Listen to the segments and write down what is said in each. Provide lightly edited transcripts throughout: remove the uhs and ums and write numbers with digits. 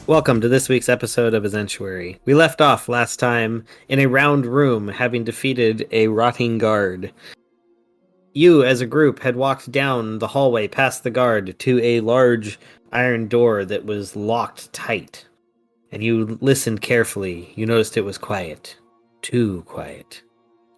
Welcome to this week's episode of Esentuary. We left off last time in a round room, having defeated a rotting guard. You, as a group, had walked down the hallway past the guard to a large iron door that was locked tight. And you listened carefully. You noticed it was quiet. Too quiet.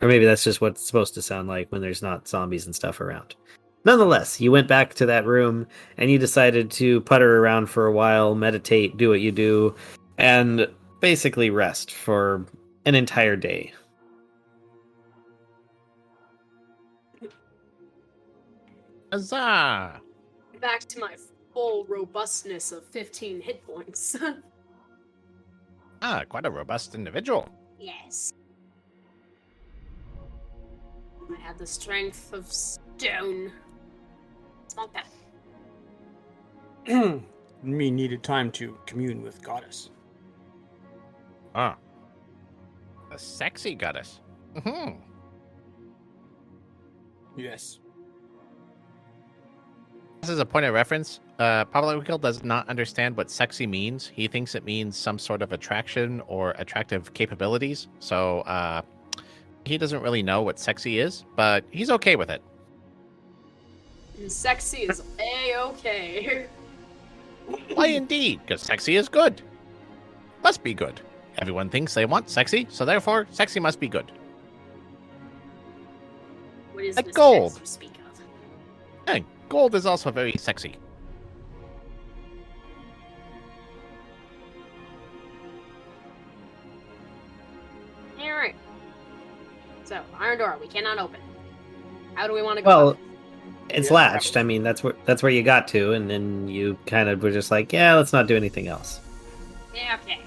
Or maybe that's just what it's supposed to sound like when there's not zombies and stuff around. Nonetheless, you went back to that room and you decided to putter around for a while, meditate, do what you do, and basically rest for an entire day. Huzzah! Back to my full robustness of 15 hit points. Quite a robust individual. Yes. I had the strength of stone. It's not that. Me needed time to commune with Goddess. Ah. The sexy goddess. Mm-hmm. Yes. This is a point of reference. Pablo Riquel does not understand what sexy means. He thinks it means some sort of attraction or attractive capabilities. So, he doesn't really know what sexy is, but he's okay with it. Sexy is A-okay. Why indeed? Because sexy is good. Must be good. Everyone thinks they want sexy, so therefore, sexy must be good. What is Like this gold. sex you speak of? Hey, gold is also very sexy. Alright. So, iron door, we cannot open. How do we want to go? Well, up? it's Yeah. latched. I mean, that's where you got to, and then you kind of were just like, yeah, let's not do anything else. Yeah, okay.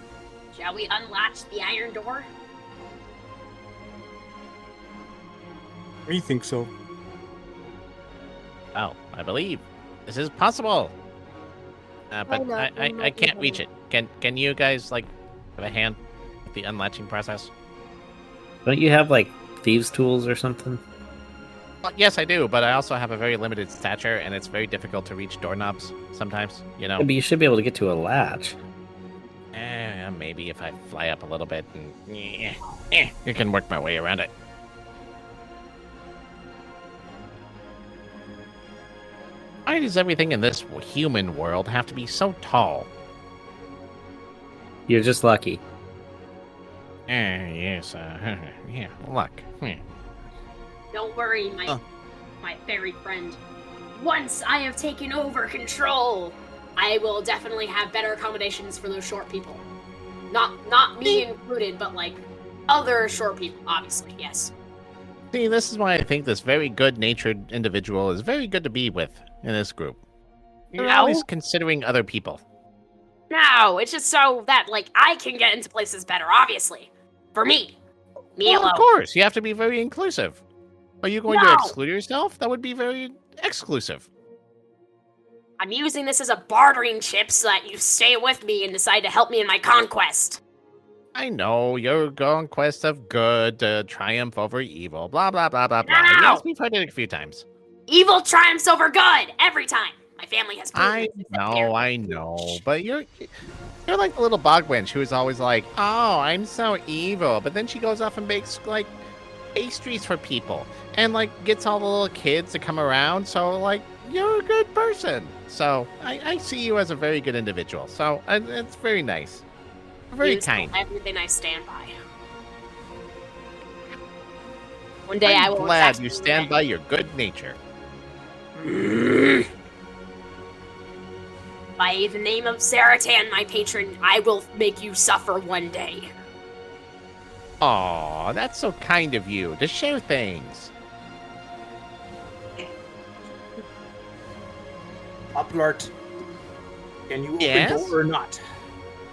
Shall we unlatch the iron door? We think so. Oh, I believe this is possible. But I can't reach it. Can you guys like have a hand with the unlatching process? Don't you have like thieves' tools or something? Well, yes, I do, but I also have a very limited stature, and it's very difficult to reach doorknobs sometimes. You know. But you should be able to get to a latch. Maybe if I fly up a little bit and you can work my way around it. Why does everything in this human world have to be so tall? You're just lucky. Yes, yeah, luck. Don't worry, my fairy friend. Once I have taken over control, I will definitely have better accommodations for those short people. Not me included, but like other short people, obviously, yes. See, this is why I think this very good-natured individual is very good to be with in this group. You're No. always considering other people. No, it's just so that like I can get into places better, obviously. For me. Me Well, alone. of course, you have to be very inclusive. Are you going to No. exclude yourself? That would be very exclusive. I'm using this as a bartering chip so that you stay with me and decide to help me in my conquest. I know, you're going quest of good, triumph over evil, blah, blah, blah, blah, blah. No! Yes, we've heard it a few times. Evil triumphs over good every time. My family has proven I this. know, but you're like the little bog wench who is always like, oh, I'm so evil, but then she goes off and makes, like, pastries for people, and, like, gets all the little kids to come around, so, like, you're a good person. So, I see you as a very good individual, so it's very nice. Very Use kind. Everything I stand by. One day I I'm will. glad attack you stand by your good nature. By the name of Zaratan, my patron, I will make you suffer one day. Aw, that's so kind of you to share things. Uplart. Can you Yes? open door or not?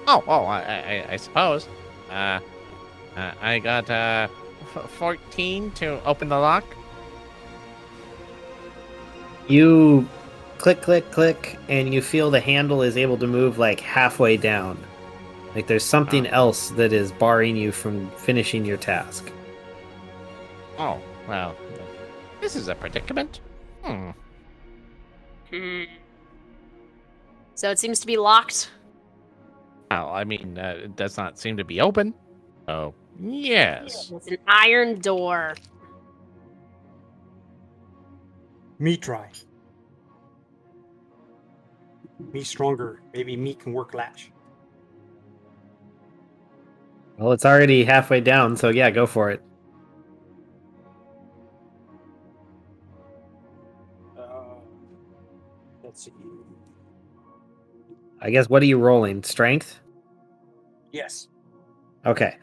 I suppose. I got 14 to open the lock. You click, click, click, and you feel the handle is able to move like halfway down. Like there's something else that is barring you from finishing your task. Oh, well, this is a predicament. Hmm. So it seems to be locked. Well, I mean, it does not seem to be open. Oh, yes. It's an iron door. Me try. Me stronger. Maybe me can work latch. Well, it's already halfway down, so yeah, go for it. Let's see. I guess, what are you rolling? Strength? Yes. Okay.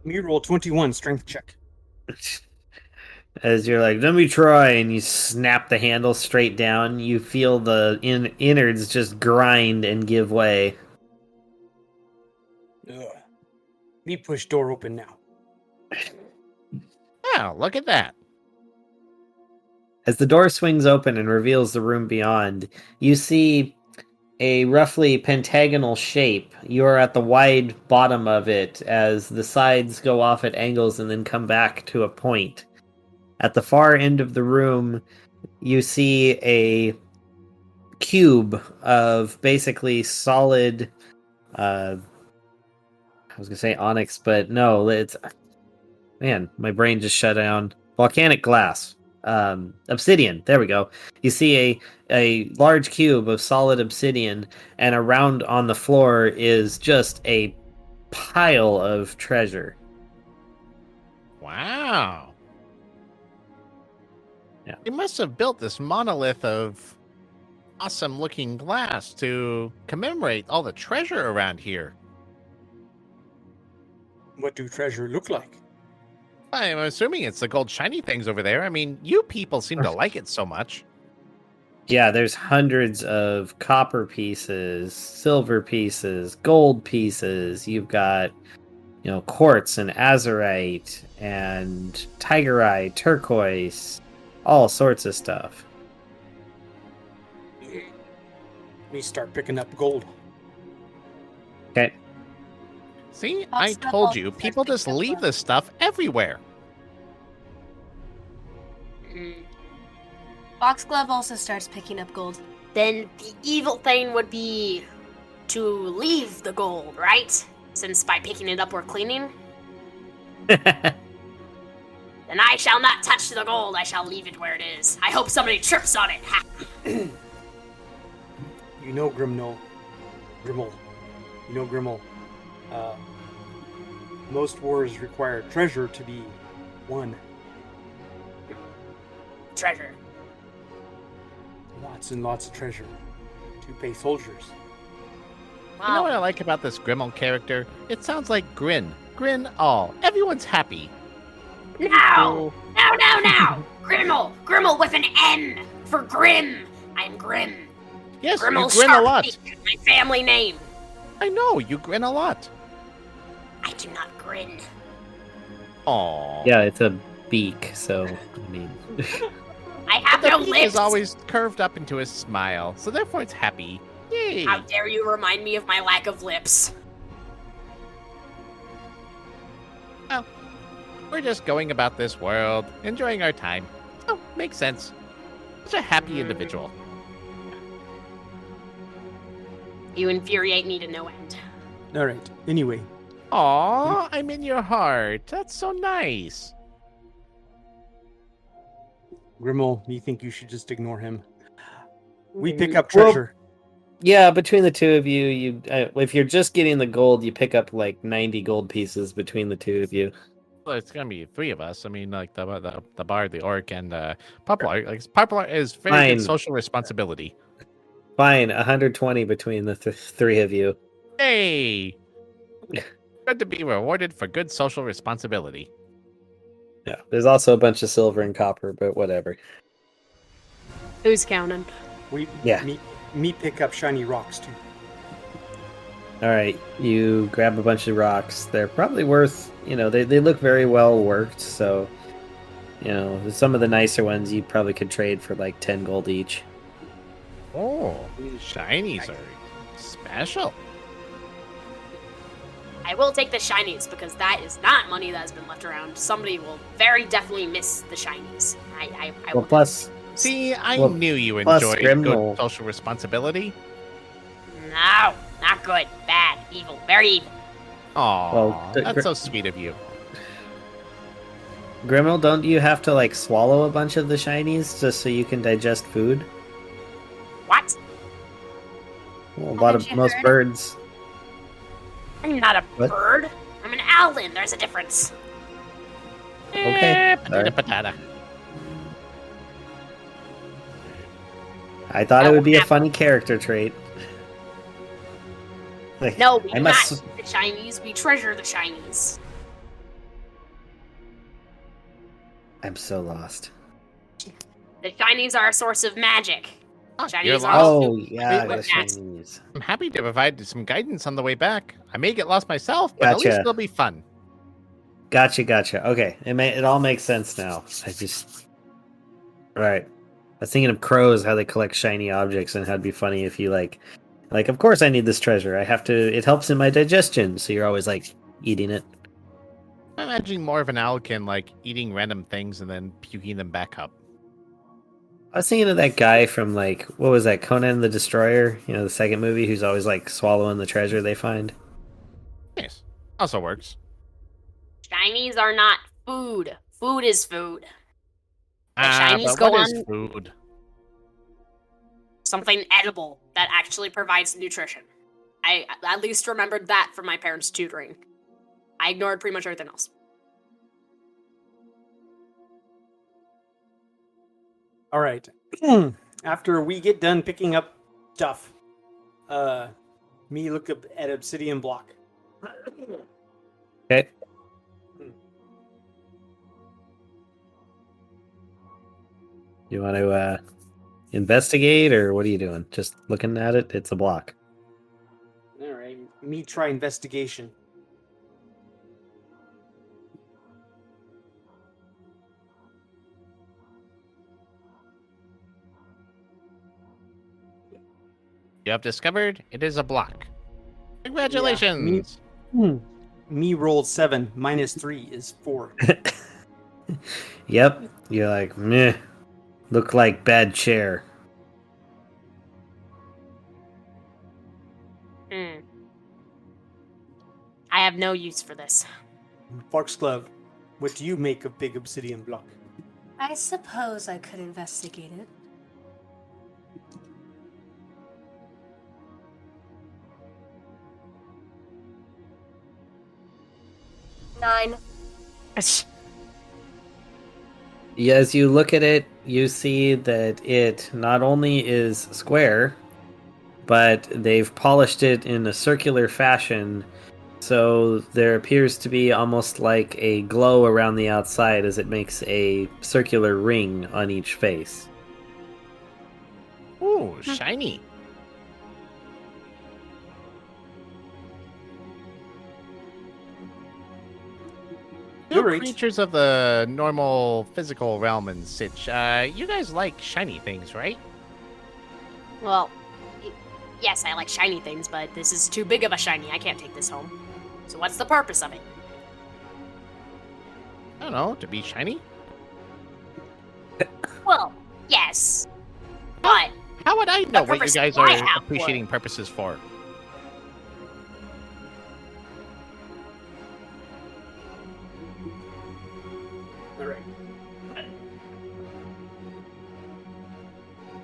Me roll 21 strength check. As you're like, let me try, and you snap the handle straight down, you feel the innards just grind and give way. Ugh. Me push door open now. Oh, look at that. As the door swings open and reveals the room beyond, you see a roughly pentagonal shape. You are at the wide bottom of it as the sides go off at angles and then come back to a point. At the far end of the room, you see a cube of basically solid, I was going to say onyx, but no, it's... Man, my brain just shut down. Volcanic glass. Obsidian. There we go. You see a large cube of solid obsidian, and around on the floor is just a pile of treasure. Wow. Yeah. They must have built this monolith of awesome looking glass to commemorate all the treasure around here. What do treasure look like? I'm assuming it's the gold shiny things over there. I mean, you people seem to like it so much. Yeah, there's hundreds of copper pieces, silver pieces, gold pieces. You've got, quartz and azurite and tigerite, turquoise, all sorts of stuff. Me start picking up gold. Okay. See, I told you, people just leave this stuff everywhere. Foxglove also starts picking up gold. Then the evil thing would be to leave the gold, right? Since by picking it up we're cleaning. Then I shall not touch the gold. I shall leave it where it is. I hope somebody trips on it. You know Grimmel. Most wars require treasure to be won. Treasure. Lots and lots of treasure to pay soldiers. You know what I like about this Grimmel character? It sounds like Grin. Grin all. Everyone's happy. No! No! Grimmel with an N for Grim. I'm Grim. Yes, Grimmel you grin a lot. Sharpie, my family name. I know, you grin a lot. I do not grin. Aww. Yeah, it's a beak, so, I mean... I have The no beak lips. is always curved up into a smile, so therefore it's happy. Yay! How dare you remind me of my lack of lips? Well, we're just going about this world, enjoying our time. So, makes sense. Such a happy individual. You infuriate me to no end. All right. Anyway, Aw, I'm in your heart. That's so nice. Grimmel, you think you should just ignore him? We pick up Well, treasure. Yeah, between the two of you, if you're just getting the gold, you pick up like 90 gold pieces between the two of you. Well, it's gonna be three of us. I mean, like the bard, the orc, and Popular. Like Popular is very Fine. good social responsibility. Fine, 120 between the three of you. Hey, good to be rewarded for good social responsibility. Yeah, there's also a bunch of silver and copper, but whatever. Who's counting? Me pick up shiny rocks too. All right, you grab a bunch of rocks. They're probably worth, they look very well worked, so, some of the nicer ones you probably could trade for like 10 gold each. Oh, shinies are special. I will take the shinies because that is not money that has been left around. Somebody will very definitely miss the shinies. I Well, will. See, I Well, knew you plus enjoyed Grimnell. good social responsibility. No, not good. Bad. Evil. Very evil. Aw, Well, that's so sweet of you. Grimmel, don't you have to like swallow a bunch of the shinies just so you can digest food? What? Well, a lot Haven't of you most heard? birds. I'm not a What? bird. I'm an owlin. There's a difference. Okay, Potato, alright. patata. I thought That it would won't be a happen. funny character trait. Like, No, we I do must. not eat the shinies. We treasure the shinies. I'm so lost. The shinies are a source of magic. Ah, Shinies you're are lost. also Oh yeah, with the that. shinies. I'm happy to provide some guidance on the way back. I may get lost myself, but at least Gotcha. it'll be fun. Gotcha. Okay, it all makes sense now. Right. I was thinking of crows, how they collect shiny objects, and how it'd be funny if you like. Of course, I need this treasure. I have to. It helps in my digestion, so you're always like eating it. I'm imagining more of an owlkin, like eating random things and then puking them back up. I was thinking of that guy from like what was that, Conan the Destroyer? You know, the second movie, who's always like swallowing the treasure they find. Nice. Also works. Shinies are not food. Food is food. The shinies But go what is on food? something edible that actually provides nutrition. I at least remembered that from my parents' tutoring. I ignored pretty much everything else. All right. After we get done picking up stuff, me look up at obsidian block. Okay. You want to investigate, or what are you doing? Just looking at it? It's a block. All right. Me try investigation. You have discovered it is a block. Congratulations! Me rolled 7. -3 is 4. Yep. You're like, meh. Look like bad chair. I have no use for this. Foxglove, what do you make of big obsidian block? I suppose I could investigate it. Nine. Yeah, as you look at it, you see that it not only is square, but they've polished it in a circular fashion, so there appears to be almost like a glow around the outside as it makes a circular ring on each face. Ooh, shiny. You Alright. creatures of the normal physical realm and such, you guys like shiny things, right? Well, yes, I like shiny things, but this is too big of a shiny. I can't take this home. So what's the purpose of it? I don't know, to be shiny? Well, yes. But How would I know What what you purpose guys do I are have for appreciating purposes for? Alright.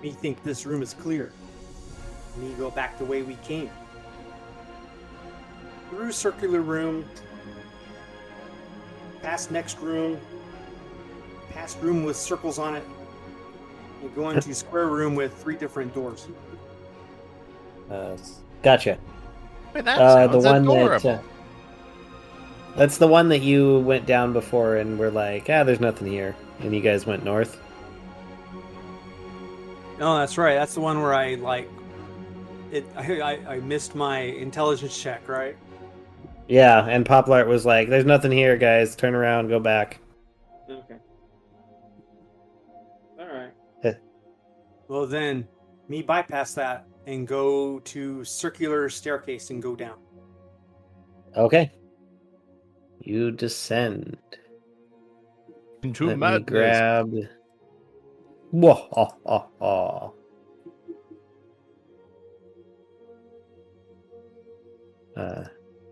Me think this room is clear. Me go back the way we came. Through circular room. Past next room. Past room with circles on it. And go into square room with 3 different doors. Gotcha. Wait, that sounds the one adorable. that that's the one that you went down before and were like, there's nothing here, and you guys went north. No, that's right. That's the one where I missed my intelligence check, right? Yeah, and Poplart was like, "There's nothing here, guys. Turn around, go back." Okay. All right. Heh. Well, then, me bypass that and go to circular staircase and go down. Okay. You descend. Into Let me madness. grab Whoa.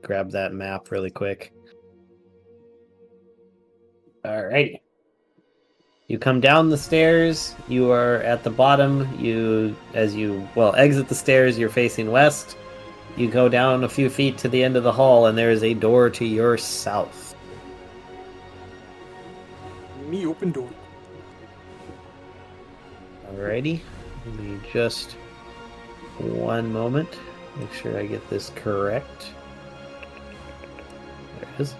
Grab that map really quick. Alrighty. You come down the stairs. You are at the bottom. As you exit the stairs, you're facing west. You go down a few feet to the end of the hall, and there is a door to your south. Me open door. Alrighty. Give me just one moment. Make sure I get this correct. There it is.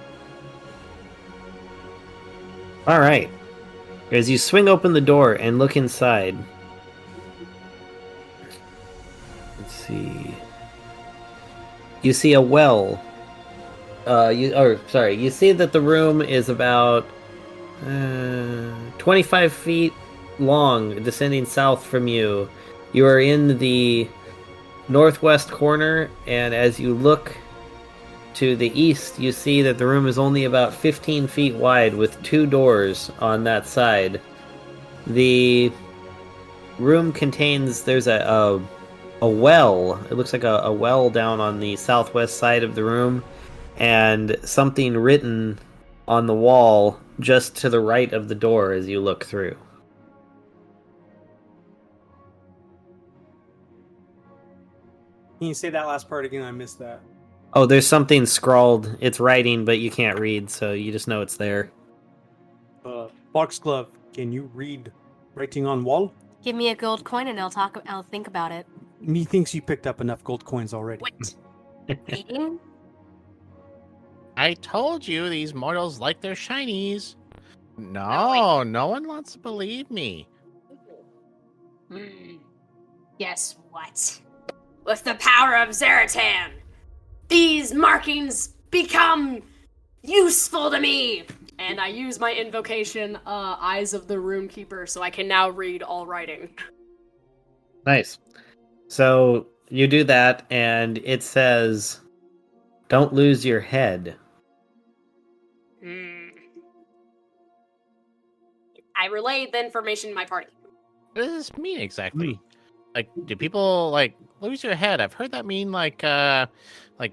Alright. As you swing open the door and look inside. Let's see. You see a well. You see that the room is about 25 feet long, descending south from you. You are in the northwest corner, and as you look to the east, you see that the room is only about 15 feet wide with 2 doors on that side. The room contains, there's a well. It looks like a well down on the southwest side of the room, and something written on the wall just to the right of the door as you look through. Can you say that last part again? I missed that. Oh, there's something scrawled. It's writing, but you can't read, so you just know it's there. Foxglove, can you read writing on wall? Give me a gold coin and I'll think about it. Me thinks you picked up enough gold coins already. Wait. Reading? I told you these mortals like their shinies. No, no one wants to believe me. Guess what? With the power of Zaratan, these markings become useful to me. And I use my invocation, Eyes of the Roomkeeper, so I can now read all writing. Nice. So you do that, and it says, "Don't lose your head." I relayed the information to my party. What does this mean exactly? Like, do people lose your head? I've heard that mean like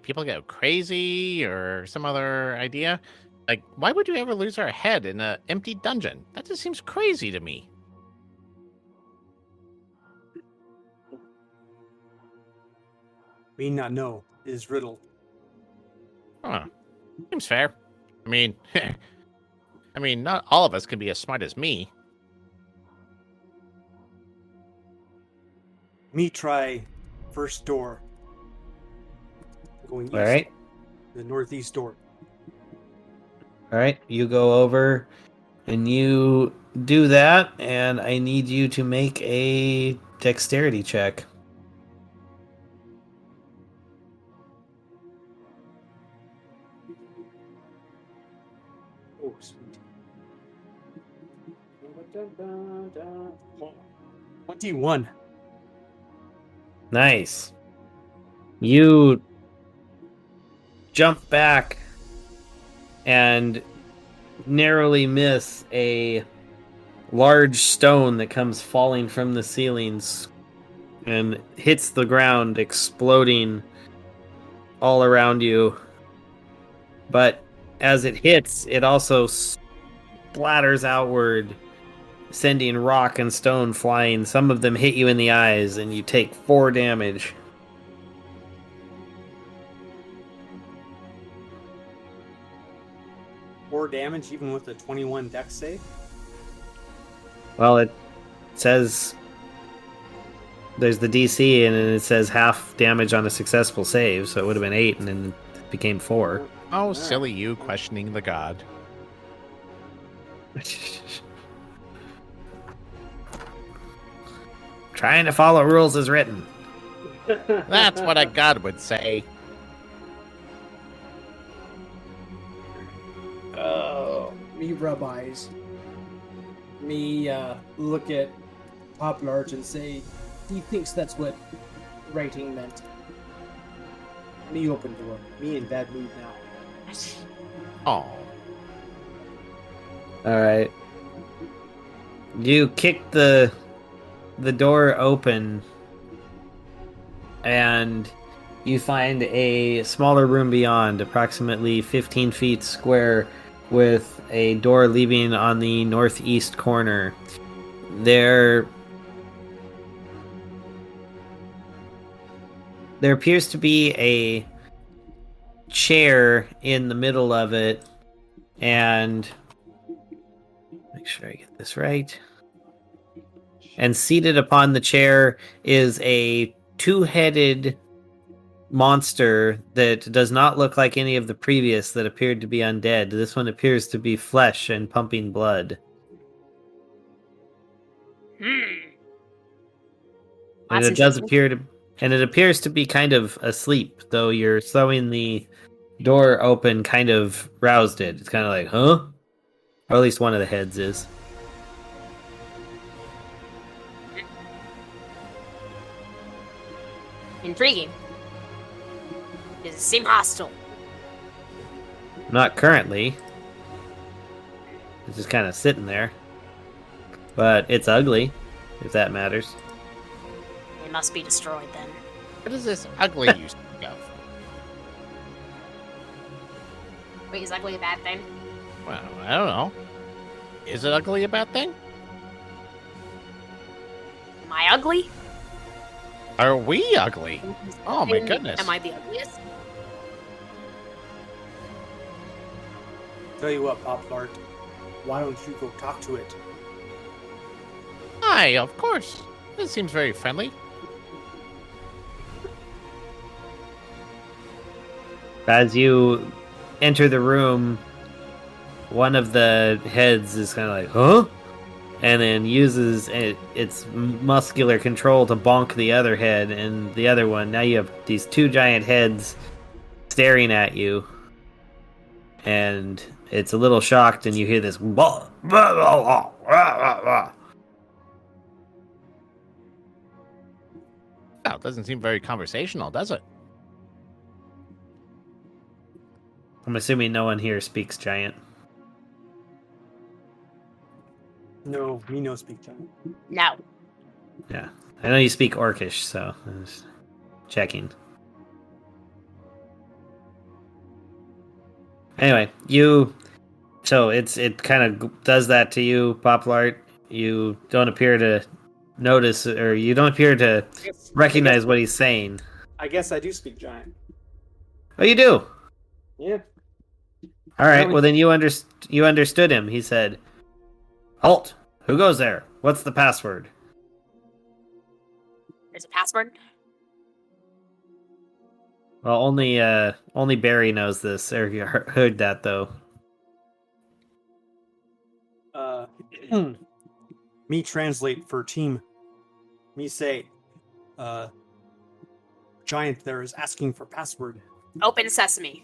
people get crazy or some other idea. Like, why would you ever lose our head in an empty dungeon? That just seems crazy to me. May not know. It is riddled. Huh. Seems fair. I mean, not all of us can be as smart as me. Me try first door. Going east. All right. The northeast door. All right. You go over, and you do that, and I need you to make a dexterity check. Oh, sweet. 21. Nice. You jump back and narrowly miss a large stone that comes falling from the ceilings and hits the ground, exploding all around you. But as it hits, it also splatters outward, sending rock and stone flying. Some of them hit you in the eyes, and you take 4 damage. Four damage even with a 21 dex save? Well, it says there's the DC, and then it says half damage on a successful save, so it would have been 8, and then it became 4. Oh, silly you questioning the god. Trying to follow rules as written. That's what a god would say. Oh, me rub eyes. Me look at Pop Large and say, he thinks that's what writing meant. Me open door. Me in bad mood now. Oh. All right. You kick the door open, and you find a smaller room beyond, approximately 15 feet square, with a door leaving on the northeast corner. There appears to be a chair in the middle of it, and make sure I get this right. And seated upon the chair is a two-headed monster that does not look like any of the previous that appeared to be undead. This one appears to be flesh and pumping blood. And That's it does interesting. it appears to be kind of asleep, though you're throwing the door open kind of roused it. It's kind of like, huh? Or at least one of the heads is. Intriguing. Does it seem hostile? Not currently. It's just kind of sitting there. But it's ugly, if that matters. It must be destroyed then. What is this ugly you speak of? Wait, is ugly a bad thing? Well, I don't know. Is it ugly a bad thing? Am I ugly? Are we ugly? Oh my goodness. Am I the ugliest? Tell you what, Poplart, why don't you go talk to it? Hi, of course. This seems very friendly. As you enter the room, one of the heads is kind of like, huh? And then uses its muscular control to bonk the other head, and the other one. Now you have these two giant heads staring at you. And it's a little shocked, and you hear this. Wow, it doesn't seem very conversational, does it? I'm assuming no one here speaks giant. No, me no speak giant. No. Yeah. I know you speak Orcish, so I'm just checking. Anyway, so it kind of does that to you, Poplart. You don't appear to notice, or you don't appear to recognize what he's saying. I guess I do speak giant. Oh, you do? Yeah. All right, well then you understood him. He said, "Halt! Who goes there? What's the password?" There's a password? Well, only Barry knows this, or you heard that though. Me translate for team. Me say, giant there is asking for password. Open sesame.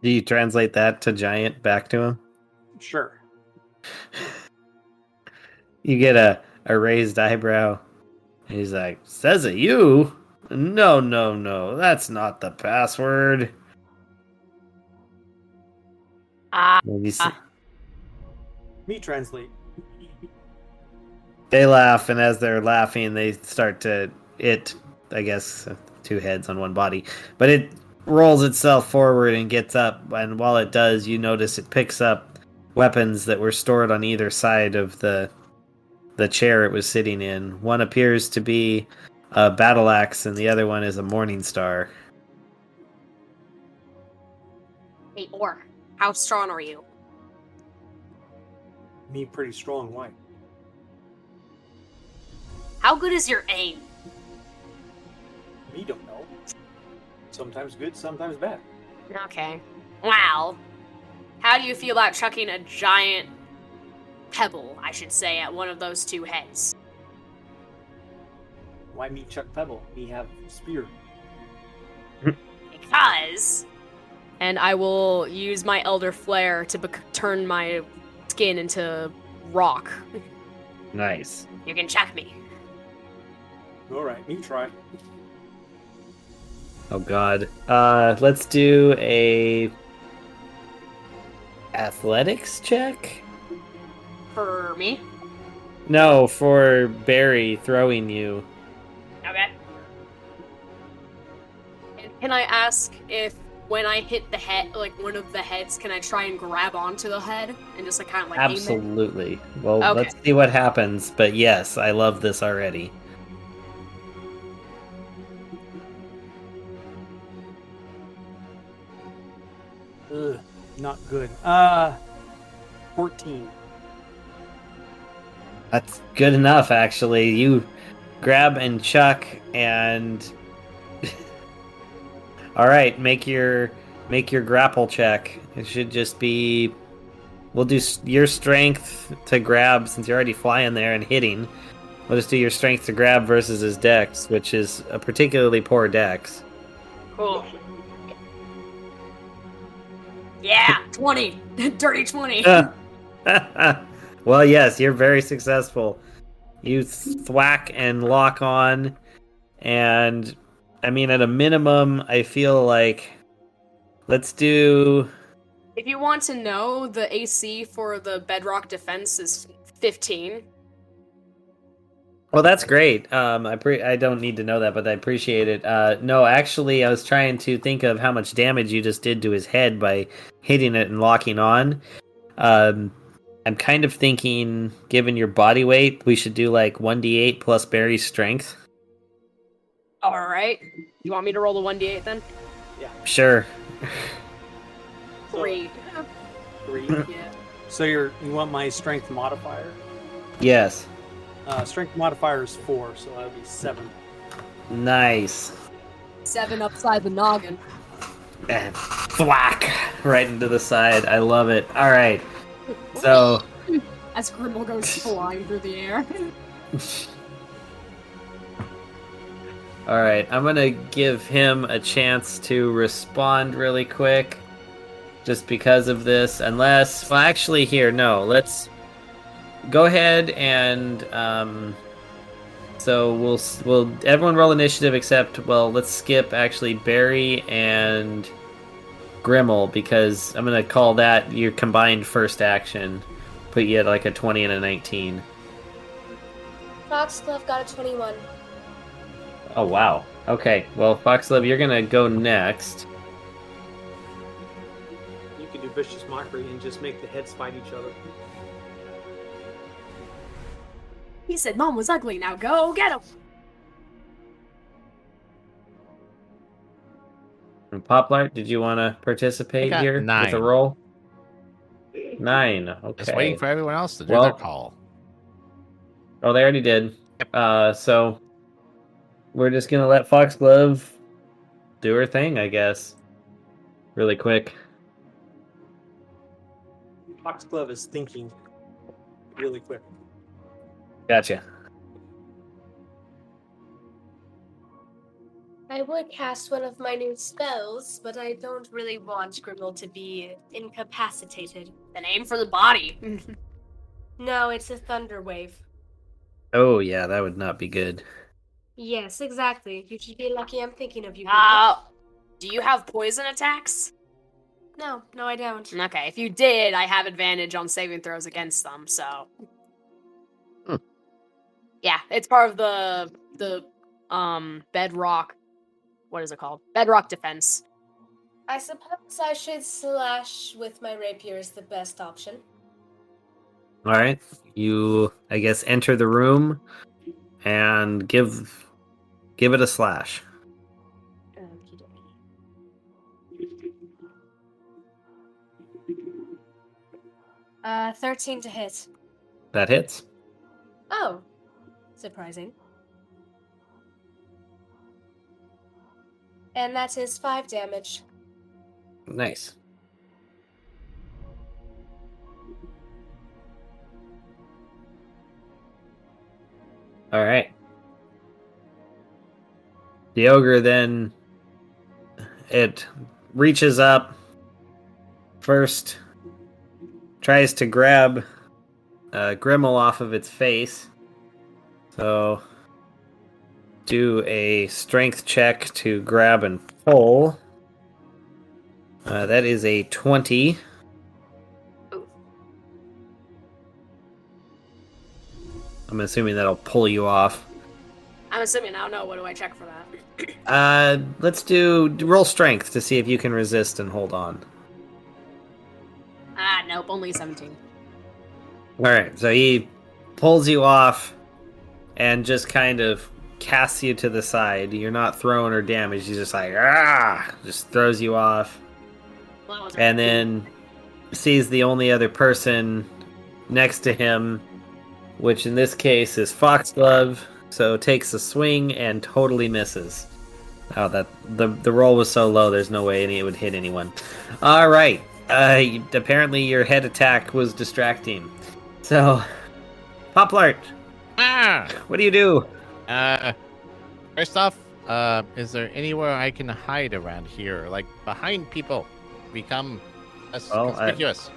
Do you translate that to giant back to him? Sure. You get a raised eyebrow. He's like, "Says it you? No, that's not the password." Me translate. They laugh, and as they're laughing, they start to I guess, two heads on one body, but it rolls itself forward and gets up. And while it does, you notice it picks up weapons that were stored on either side of the chair it was sitting in. One appears to be a battle axe, and the other one is a morning star. Hey, Orc, how strong are you? Me pretty strong. Why? How good is your aim? Me don't know. Sometimes good, sometimes bad. Okay. Wow. How do you feel about chucking a giant pebble, I should say, at one of those two heads? Why me chuck pebble? Me have spear. Because... And I will use my Elder Flare to turn my skin into rock. Nice. You can check me. Alright, me try. Oh god. Let's do a Athletics check? For me? No, for Barry throwing you. Okay. And can I ask if when I hit the head, like one of the heads, can I try and grab onto the head and just like kind of like aim it? Absolutely. Well, Okay. let's see what happens. But yes, I love this already. Ugh, not good. 14. That's good enough, actually. You grab and chuck, and all right, make your grapple check. It should just be. We'll do your strength to grab since you're already flying there and hitting. We'll just do your strength to grab versus his dex, which is a particularly poor dex. Cool. Yeah, 20. Dirty 20. Well, yes, you're very successful. You thwack and lock on, and I mean, at a minimum, I feel like let's do. If you want to know, the AC for the bedrock defense is 15. Well, that's great. I don't need to know that, but I appreciate it. No, actually, I was trying to think of how much damage you just did to his head by hitting it and locking on. I'm kind of thinking, given your body weight, we should do like 1d8 plus Barry's strength. Alright. You want me to roll the 1d8 then? Sure. 3. 3. Yeah. So you want my strength modifier? Yes. Strength modifier is 4, so that would be 7. Nice. 7 upside the noggin. And thwack right into the side. I love it. All right. So. As Grimmel goes flying through the air. All right. I'm going to give him a chance to respond really quick. Just because of this. Unless. Well, actually, here. No. Let's go ahead and. So we'll everyone roll initiative except, well, let's skip actually Barry and Grimmel, because I'm going to call that your combined first action. Put you at like a 20 and a 19. Foxglove got a 21. Oh, wow. Okay, well, Foxglove, you're going to go next. You can do vicious mockery and just make the heads fight each other. He said Mom was ugly, now go get him! And Poplart, did you want to participate I got here 9. with a roll? 9, okay. Just waiting for everyone else to do Well- their call. Oh, they already did. So we're just going to let Foxglove do her thing, I guess. Really quick. Foxglove is thinking really quick. Gotcha. I would cast one of my new spells, but I don't really want Grimmel to be incapacitated. Then aim for the body. No, it's a thunder wave. Oh, yeah, that would not be good. Yes, exactly. You should be lucky I'm thinking of you. Grimmel. Do you have poison attacks? No, I don't. Okay, if you did, I have advantage on saving throws against them, so. Yeah, it's part of the bedrock. What is it called? Bedrock defense. I suppose I should slash with my rapier is the best option. All right. You, I guess, enter the room and give it a slash. 13 to hit. That hits. Oh, surprising. And that is 5 damage. Nice. All right. The ogre then it reaches up first, tries to grab Grimmel off of its face. So do a strength check to grab and pull. That is a 20. I'm assuming that'll pull you off. I'm assuming I don't know. What do I check for that? Let's do roll strength to see if you can resist and hold on. Nope, only 17. All right, so he pulls you off and just kind of casts you to the side. You're not thrown or damaged. He's just like, just throws you off. Well, that was And then sees the only other person next to him, which in this case is Foxglove. So takes a swing and totally misses. Oh, that the roll was so low. There's no way it would hit anyone. All right. Apparently your head attack was distracting. So, Poplart, what do you do? First off, is there anywhere I can hide around here, like behind people, become conspicuous?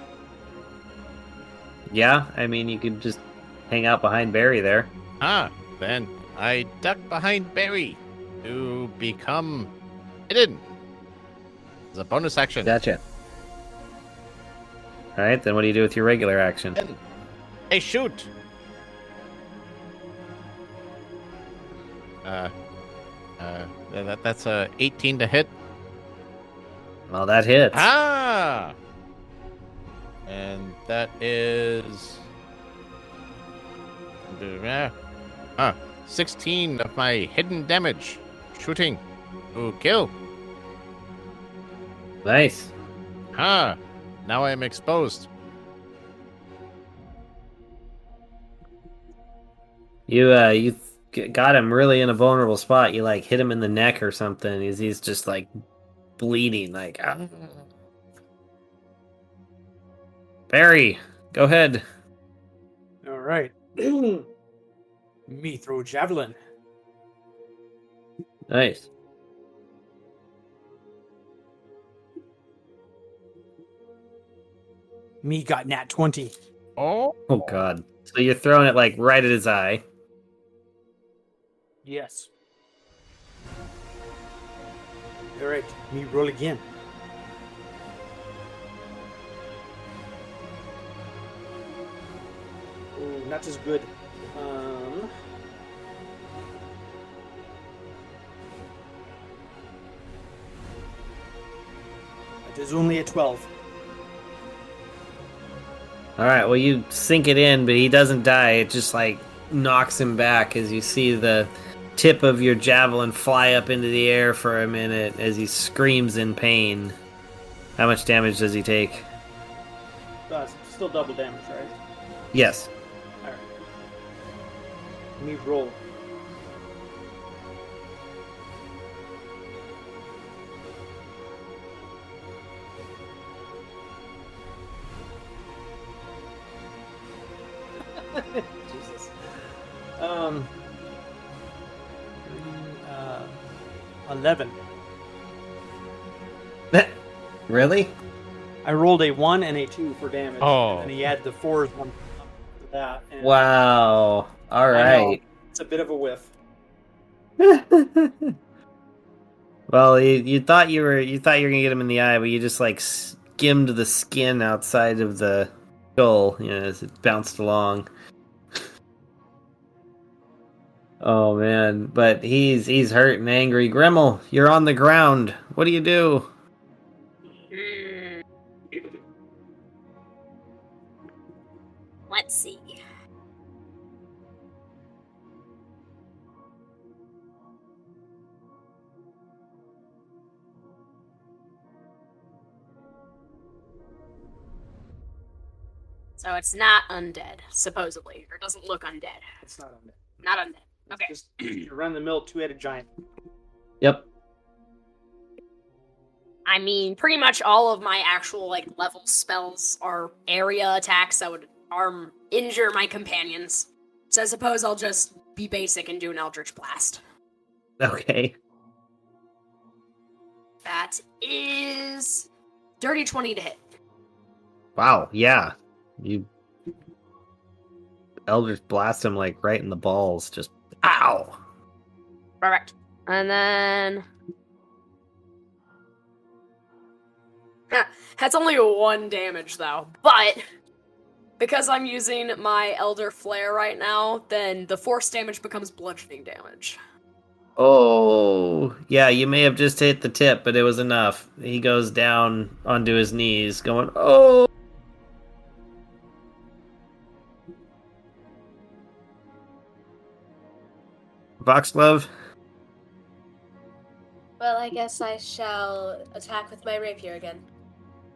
Yeah, I mean you could just hang out behind Barry there. Then I duck behind Barry to become hidden. It's a bonus action. Gotcha. All right, then what do you do with your regular action? Then I shoot. That's a 18 to hit. Well, that hits. And that is 16 of my hidden damage. Shooting to kill. Nice. Now I am exposed. You got him really in a vulnerable spot. You like hit him in the neck or something. He's just like bleeding. Like, Barry, go ahead. All right. Me throw javelin. Nice. Me got nat 20. Oh God. So you're throwing it like right at his eye. Yes. All right. Me roll again. Oh, not as good. It is only a 12. All right. Well, you sink it in, but he doesn't die. It just like knocks him back as you see the tip of your javelin fly up into the air for a minute as he screams in pain. How much damage does he take? Still double damage, right? Yes. All right. Me roll. Jesus. 11. Really? I rolled a 1 and a 2 for damage. Oh. And then he had the fourth one to that. And Wow. All I know, right. it's a bit of a whiff. Well, you thought you were gonna get him in the eye, but you just like skimmed the skin outside of the skull, as it bounced along. Oh man, but he's hurt and angry. Grimmel, you're on the ground. What do you do? Let's see. So it's not undead, supposedly, or doesn't look undead. It's not undead. Not undead. Okay. Just you run the mill two-headed giant. Yep. I mean, pretty much all of my actual level spells are area attacks that would injure my companions. So I suppose I'll just be basic and do an Eldritch Blast. Okay. That is dirty 20 to hit. Wow. Yeah. You Eldritch blast him right in the balls. Just ow. Perfect. And then that's only 1 damage though. But Because I'm using my Elder Flare right now, then the force damage becomes bludgeoning damage. Oh, yeah, you may have just hit the tip, but it was enough. He goes down onto his knees, going, oh! Foxglove? Well, I guess I shall attack with my rapier again.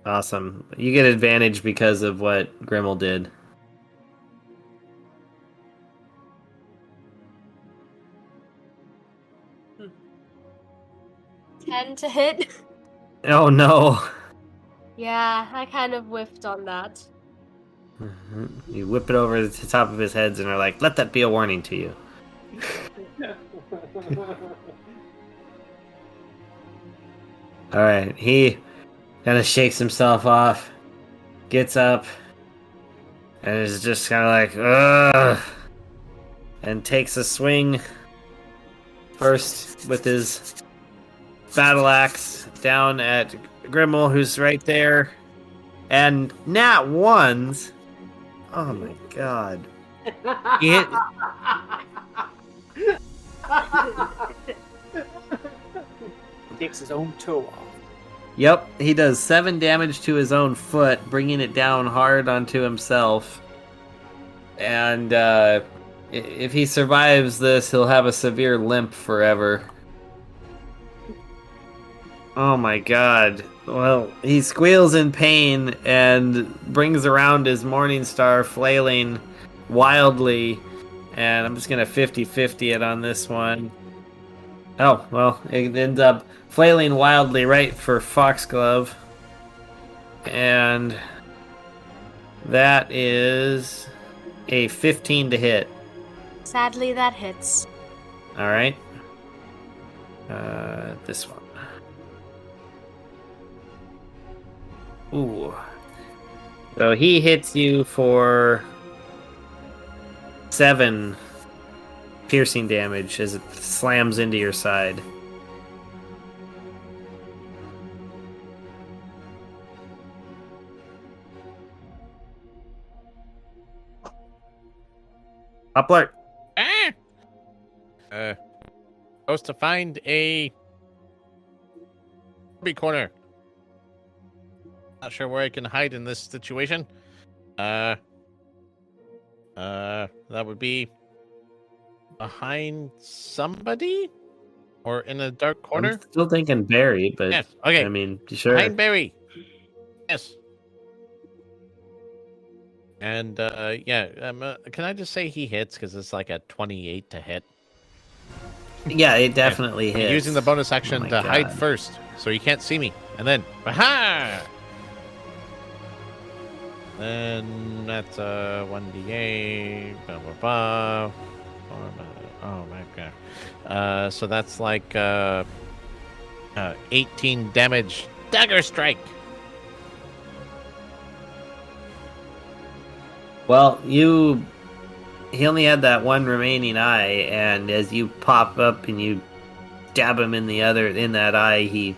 Awesome. You get advantage because of what Grimmel did. 10 to hit. Oh no! Yeah, I kind of whiffed on that. You whip it over the top of his head and are like, let that be a warning to you. Alright, he kind of shakes himself off, gets up, and is just kind of like, ugh, and takes a swing first with his battle axe down at Grimmel, who's right there, and nat ones. Oh my god. He hit, Takes his own toe off. yep, he does 7 damage to his own foot, bringing it down hard onto himself. And if he survives this, he'll have a severe limp forever. Oh my god. Well, he squeals in pain and brings around his Morning Star, flailing wildly. And I'm just going to 50-50 it on this one. Oh, well, it ends up flailing wildly right for Foxglove. And that is a 15 to hit. Sadly, that hits. Alright. This one. Ooh. So he hits you for 7 piercing damage as it slams into your side. Upler. Ah! Supposed to find a corner. Not sure where I can hide in this situation. That would be behind somebody or in a dark corner. I'm still thinking Barry, but Yes. Okay. I mean, sure. Behind Barry. Yes. And can I just say he hits because it's like a 28 to hit. Yeah, it definitely I'm hits. using the bonus action my to hide God. first, so you can't see me, and then aha! Then that's 1d8. Blah blah blah. Oh my god. So that's like 18 damage. Dagger strike. Well, he only had that one remaining eye, and as you pop up and you stab him in that eye, he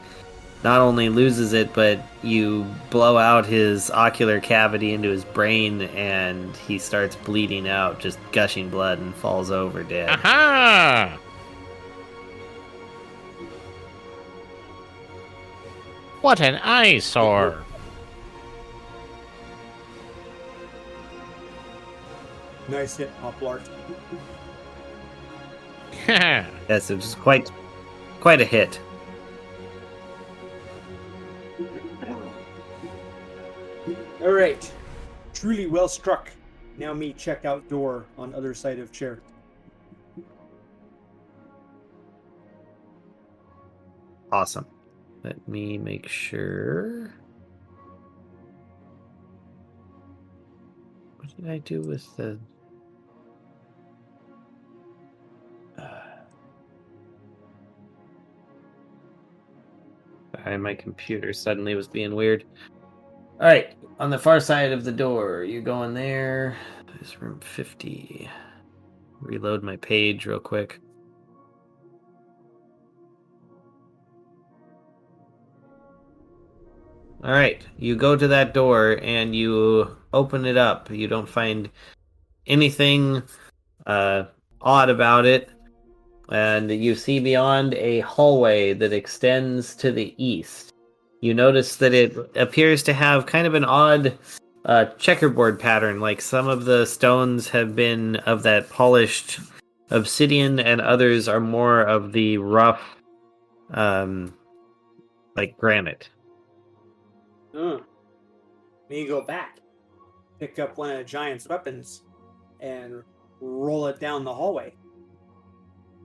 not only loses it, but you blow out his ocular cavity into his brain, and he starts bleeding out, just gushing blood, and falls over dead. Aha! What an eyesore! Nice hit, Poplart. Yes, it was quite a hit. All right. Truly well struck. Now me check out door on other side of chair. Awesome. Let me make sure. What did I do with the... Sorry, my computer suddenly was being weird. Alright, on the far side of the door, you go in there. There's room 50. Reload my page real quick. Alright, you go to that door and you open it up. You don't find anything odd about it. And you see beyond a hallway that extends to the east. You notice that it appears to have kind of an odd checkerboard pattern, like some of the stones have been of that polished obsidian and others are more of the rough like granite. Then you go back, pick up one of the giant's weapons, and roll it down the hallway.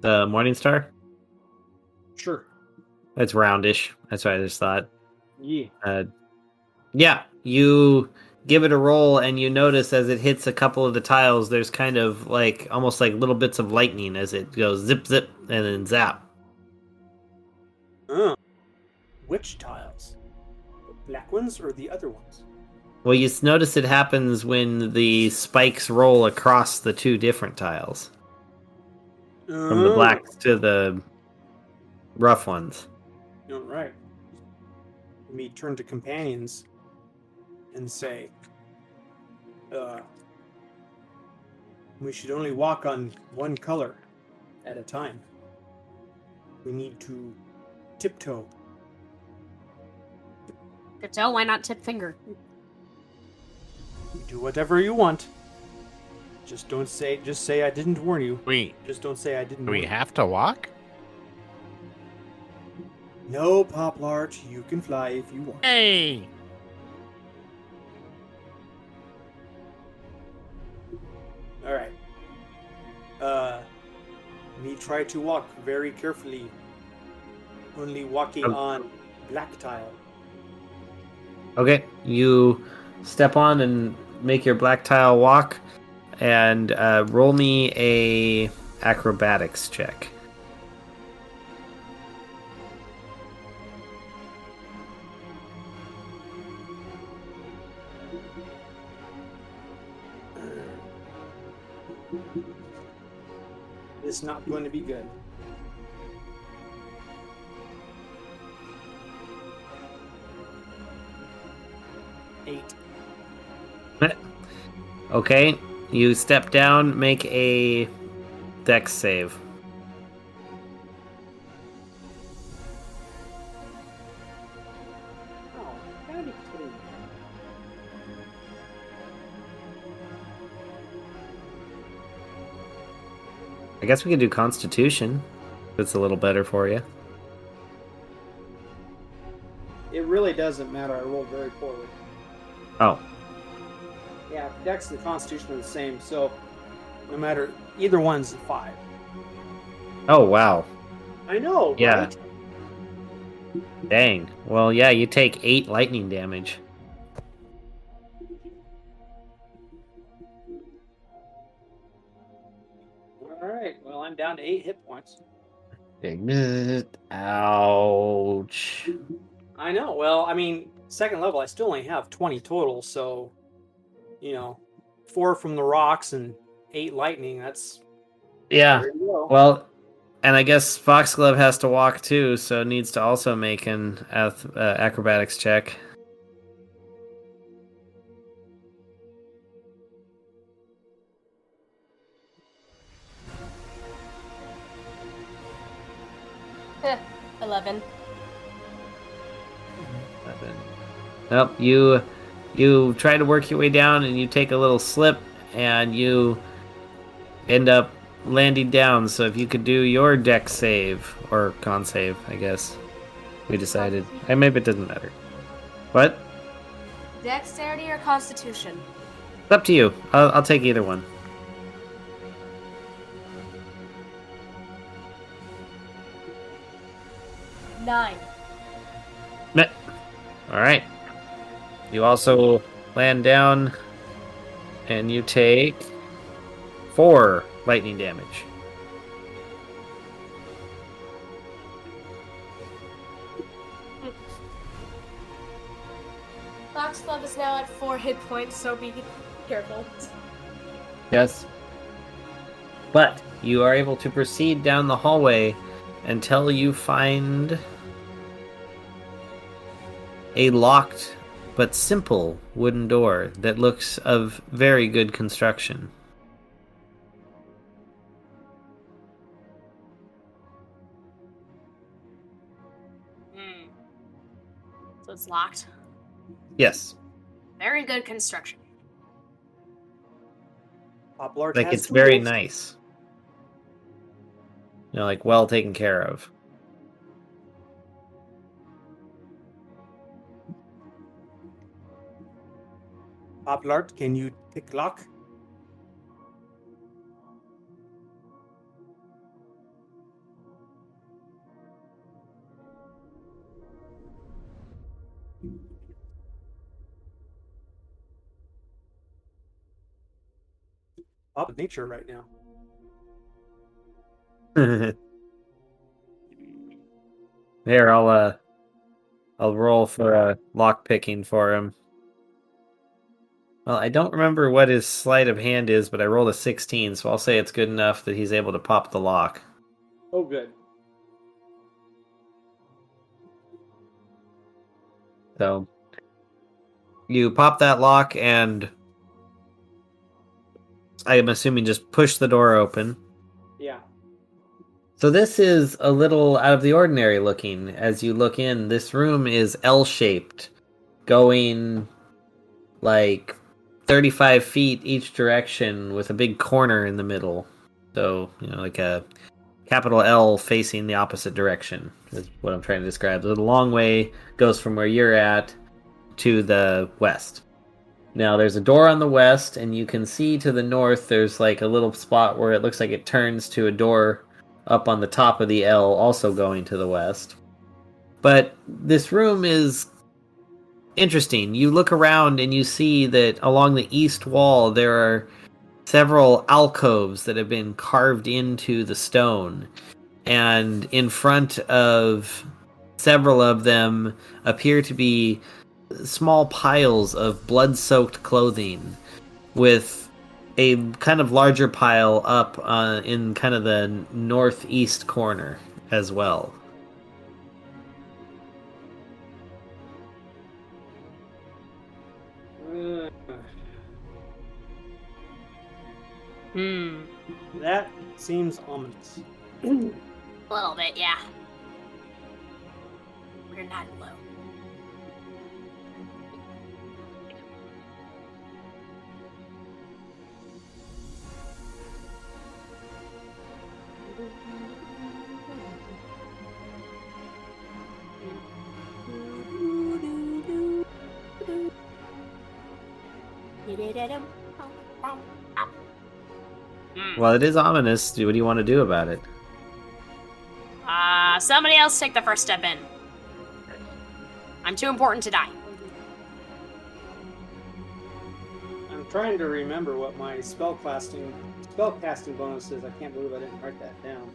The Morning Star? Sure. It's roundish. That's what I just thought. Yeah. Yeah, you give it a roll and you notice as it hits a couple of the tiles, there's kind of like almost like little bits of lightning as it goes zip, zip, and then zap. Which tiles? The black ones or the other ones? Well, you notice it happens when the spikes roll across the two different tiles. From the blacks to the rough ones. All right. Let me turn to companions and say, we should only walk on one color at a time. We need to tiptoe. So why not tip finger? You do whatever you want. Just say I didn't warn you. Just don't say I didn't Do warn we you. have to walk? No, Pop Larch, you can fly if you want. Hey! All right. Me try to walk very carefully. Only walking on black tile. Okay, you step on and make your black tile walk, and roll me a acrobatics check. It's not going to be good. Eight. Okay, you step down, make a dex save. Oh, gotta be kidding me. I guess we could do Constitution. That's a little better for you. It really doesn't matter. I rolled very poorly. Oh, Yeah, Dex and Constitution are the same, so no matter either one's a 5. oh wow. I know, Yeah. right? Dang. Well, yeah, you take 8 lightning damage. All right. Well, I'm down to 8 hit points. Ouch. I know. Well, I mean, second level, I still only have 20 total, so 4 from the rocks and 8 lightning. That's Yeah. there you go. Well, and I guess Foxglove has to walk too, so needs to also make an acrobatics check. Heh, 11. Nope, you try to work your way down and you take a little slip and you end up landing down. So if you could do your dex save or con save, I guess we decided. And maybe it doesn't matter. What? Dexterity or Constitution? It's up to you. I'll take either one. Nine. Meh. All right. You also land down, and you take 4 lightning damage. Foxglove is now at 4 hit points, so be careful. Yes. But you are able to proceed down the hallway until you find a locked but simple wooden door that looks of very good construction. So it's locked. Yes. Very good construction. Pop Larch Like, has it's very tools. nice. You know, like, well taken care of. Pop Larch, can you pick lock? Pop nature right now. Here, I'll roll for lock picking for him. Well, I don't remember what his sleight of hand is, but I rolled a 16, so I'll say it's good enough that he's able to pop the lock. Oh, good. So you pop that lock, and I am assuming just push the door open. Yeah. So this is a little out of the ordinary looking. As you look in, this room is L-shaped, going like 35 feet each direction with a big corner in the middle. So, you know, like a capital L facing the opposite direction is what I'm trying to describe. So the long way goes from where you're at to the west. Now there's a door on the west, and you can see to the north there's like a little spot where it looks like it turns to a door up on the top of the L, also going to the west. But this room is interesting. You look around and you see that along the east wall there are several alcoves that have been carved into the stone. And in front of several of them appear to be small piles of blood-soaked clothing, with a kind of larger pile up in kind of the northeast corner as well. That seems ominous. A little bit, yeah. We're not alone. Well, it is ominous. What do you want to do about it? Somebody else take the first step in. I'm too important to die. I'm trying to remember what my spellcasting bonus is. I can't believe I didn't write that down.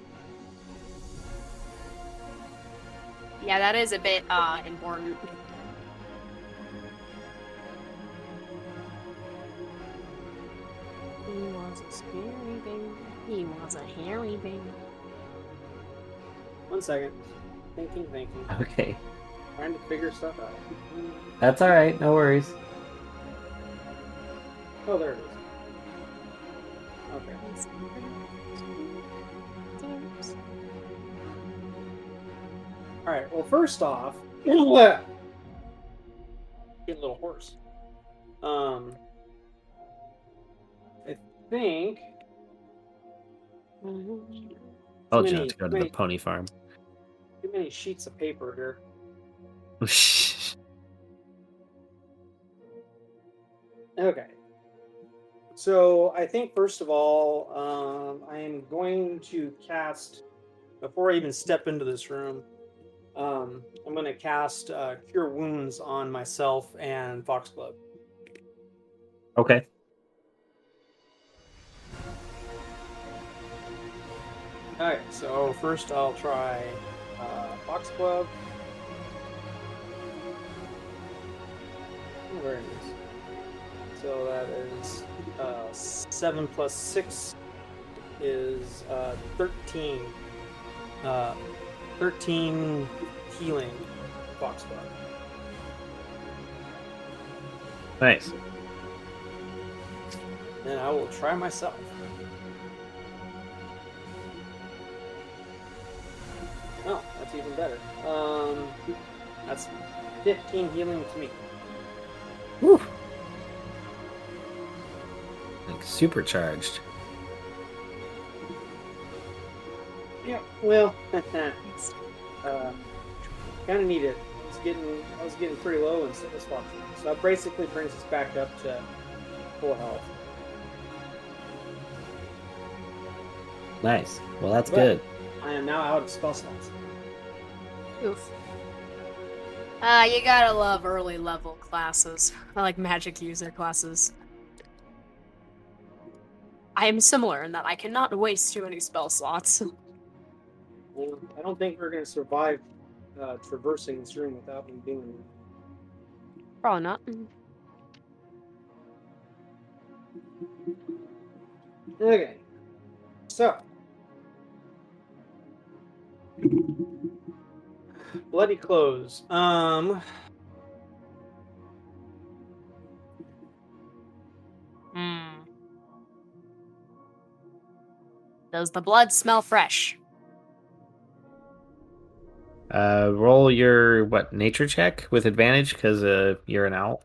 Yeah, that is a bit important. He was a scary baby. He was a hairy baby. 1 second. Thinking. Okay. Trying to figure stuff out. That's alright, no worries. Oh, there it is. Okay. Alright, well, first off, getting a little hoarse. I think. Told you not to go to the pony farm. Too many sheets of paper here. Okay. So I think first of all, I am going to cast, before I even step into this room, I'm going to cast Cure Wounds on myself and Foxglove. Okay. Alright, so first I'll try Foxglove. Where it is. So that is 7 plus 6 is 13. 13 healing Foxglove. Nice. Then I will try myself. Oh, that's even better. That's 15 healing to me. Woo. Like supercharged. Yeah, well, kind of need it. I was getting pretty low in sickness box, so that basically brings us back up to full health. Nice. Well, that's But good. I am now out of spell slots. Oof. You gotta love early level classes. I like magic user classes. I am similar in that I cannot waste too many spell slots. Well, I don't think we're going to survive traversing this room without me doing that. Probably not. Okay, so bloody clothes. Does the blood smell fresh? Roll your nature check with advantage because you're an owl.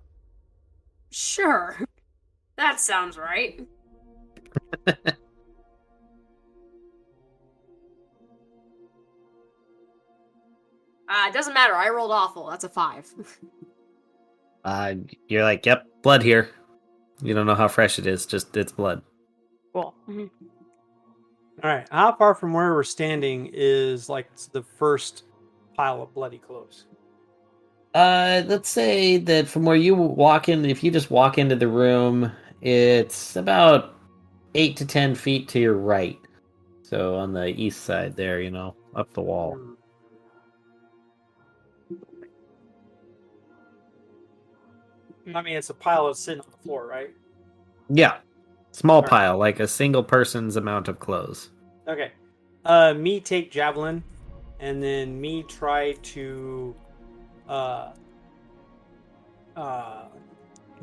Sure. That sounds right. It doesn't matter. I rolled awful. That's a 5. You're like, yep, blood here. You don't know how fresh it is. Just it's blood. Cool. All right, how far from where we're standing is like the first pile of bloody clothes? Let's say that from where you walk in, if you just walk into the room, it's about 8 to 10 feet to your right. So on the east side there, up the wall. I mean, it's a pile of sitting on the floor, right? Yeah. Small right. pile, like a single person's amount of clothes. Okay. Me take javelin, and then me try to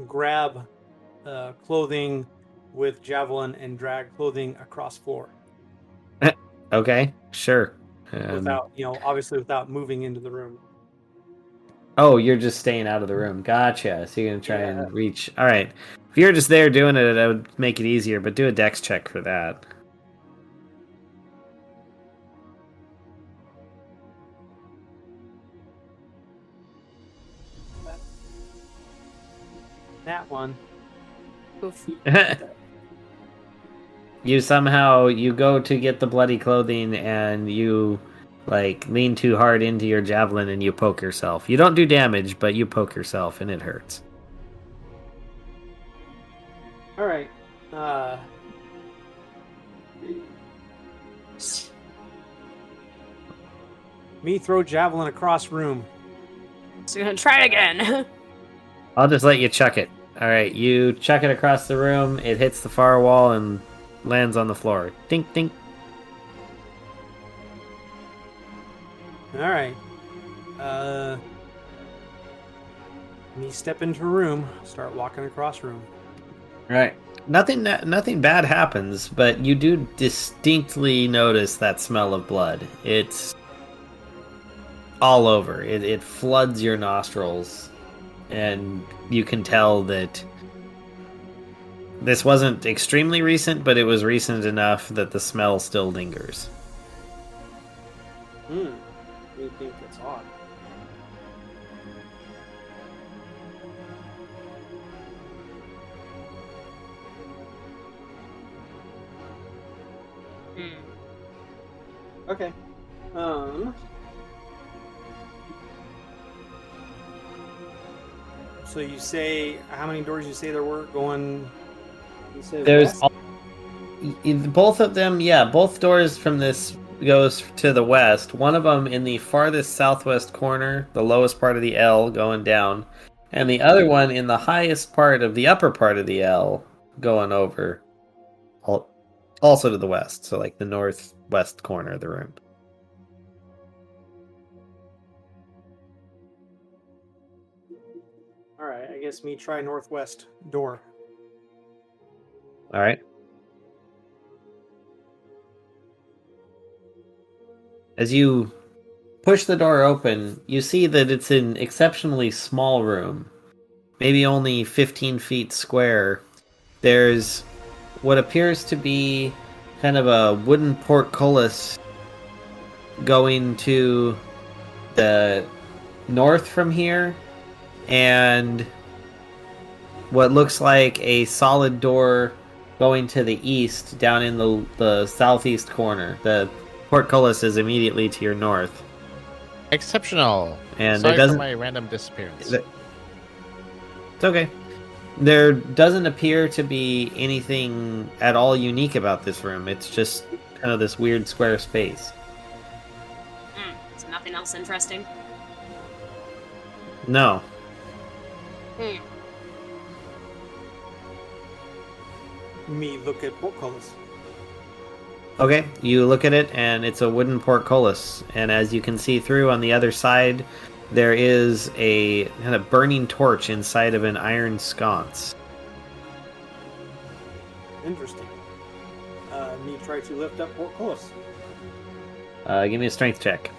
grab clothing with javelin and drag clothing across floor. Okay, sure. Without, obviously without moving into the room. Oh, you're just staying out of the room. Gotcha. So you're going to try and reach. All right. If you're just there doing it, that would make it easier, but do a dex check for that. That one. Oof. You go to get the bloody clothing and you lean too hard into your javelin and you poke yourself. You don't do damage, but you poke yourself and it hurts. All right. Me throw javelin across room. So you're gonna try it again. I'll just let you chuck it. All right, you chuck it across the room. It hits the far wall and lands on the floor. Dink, dink. All right. Me step into room. Start walking across room. All right. Nothing bad happens, but you do distinctly notice that smell of blood. It's all over. It floods your nostrils, and you can tell that this wasn't extremely recent, but it was recent enough that the smell still lingers. You think it's odd? Okay. So you say how many doors you say there were going? You said There's west? both of them. Yeah, both doors from this goes to the west. One of them in the farthest southwest corner, the lowest part of the L going down, and the other one in the highest part of the upper part of the L going over, also to the west. So like the northwest corner of the room. All right, I guess me try northwest door. All right. As you push the door open, you see that it's an exceptionally small room, maybe only 15 feet square. There's what appears to be kind of a wooden portcullis going to the north from here, and what looks like a solid door going to the east down in the southeast corner. The portcullis is immediately to your north. Exceptional. And Sorry it doesn't. for my random disappearance. It's okay. There doesn't appear to be anything at all unique about this room. It's just kind of this weird square space. So nothing else interesting? No. Me look at portcullis. Okay, you look at it, and it's a wooden portcullis. And as you can see through on the other side, there is a kind of burning torch inside of an iron sconce. Interesting. Me try to lift up portcullis. Give me a strength check.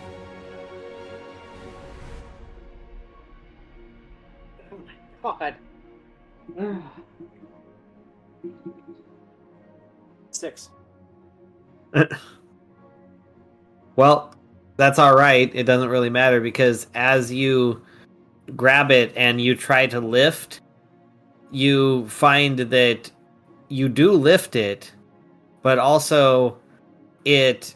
Oh my god. 6. Well, that's all right. It doesn't really matter because as you grab it and you try to lift, you find that you do lift it, but also it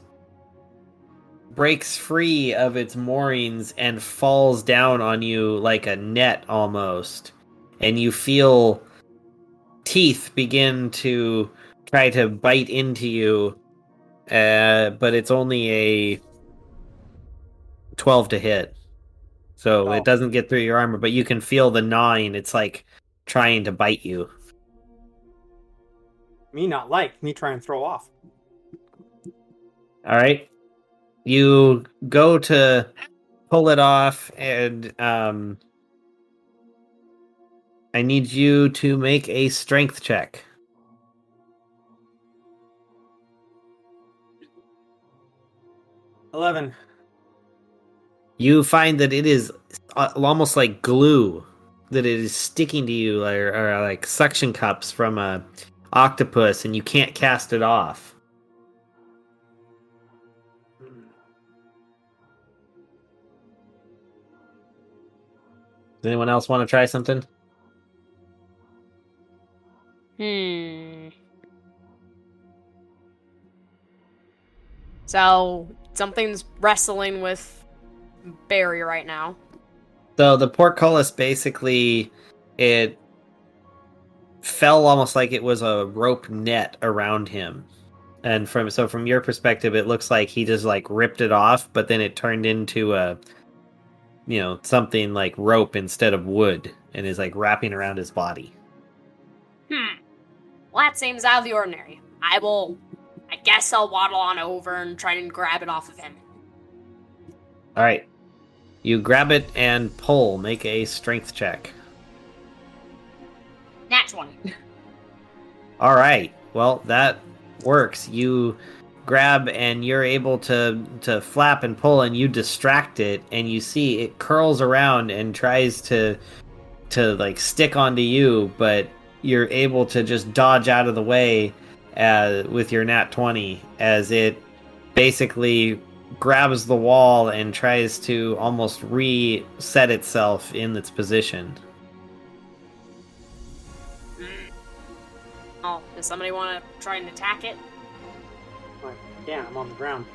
breaks free of its moorings and falls down on you like a net almost. And you feel teeth begin to try to bite into you. But it's only a 12 to hit. So it doesn't get through your armor, but you can feel the gnawing. It's like trying to bite you. Me not like. Me try and throw off. All right. You go to pull it off, and I need you to make a strength check. 11. You find that it is almost like glue, that it is sticking to you, or like suction cups from a octopus, and you can't cast it off. Does anyone else want to try something? So, something's wrestling with Barry right now. So the portcullis basically, it fell almost like it was a rope net around him. And from your perspective, it looks like he just like ripped it off, but then it turned into a, something like rope instead of wood, and is like wrapping around his body. Well, that seems out of the ordinary. I guess I'll waddle on over and try and grab it off of him. All right. You grab it and pull. Make a strength check. Nat 20. All right. Well, that works. You grab and you're able to flap and pull, and you distract it, and you see it curls around and tries to like stick onto you, but you're able to just dodge out of the way with your nat 20 as it basically grabs the wall and tries to almost reset itself in its position. Oh, does somebody want to try and attack it? Yeah, I'm on the ground.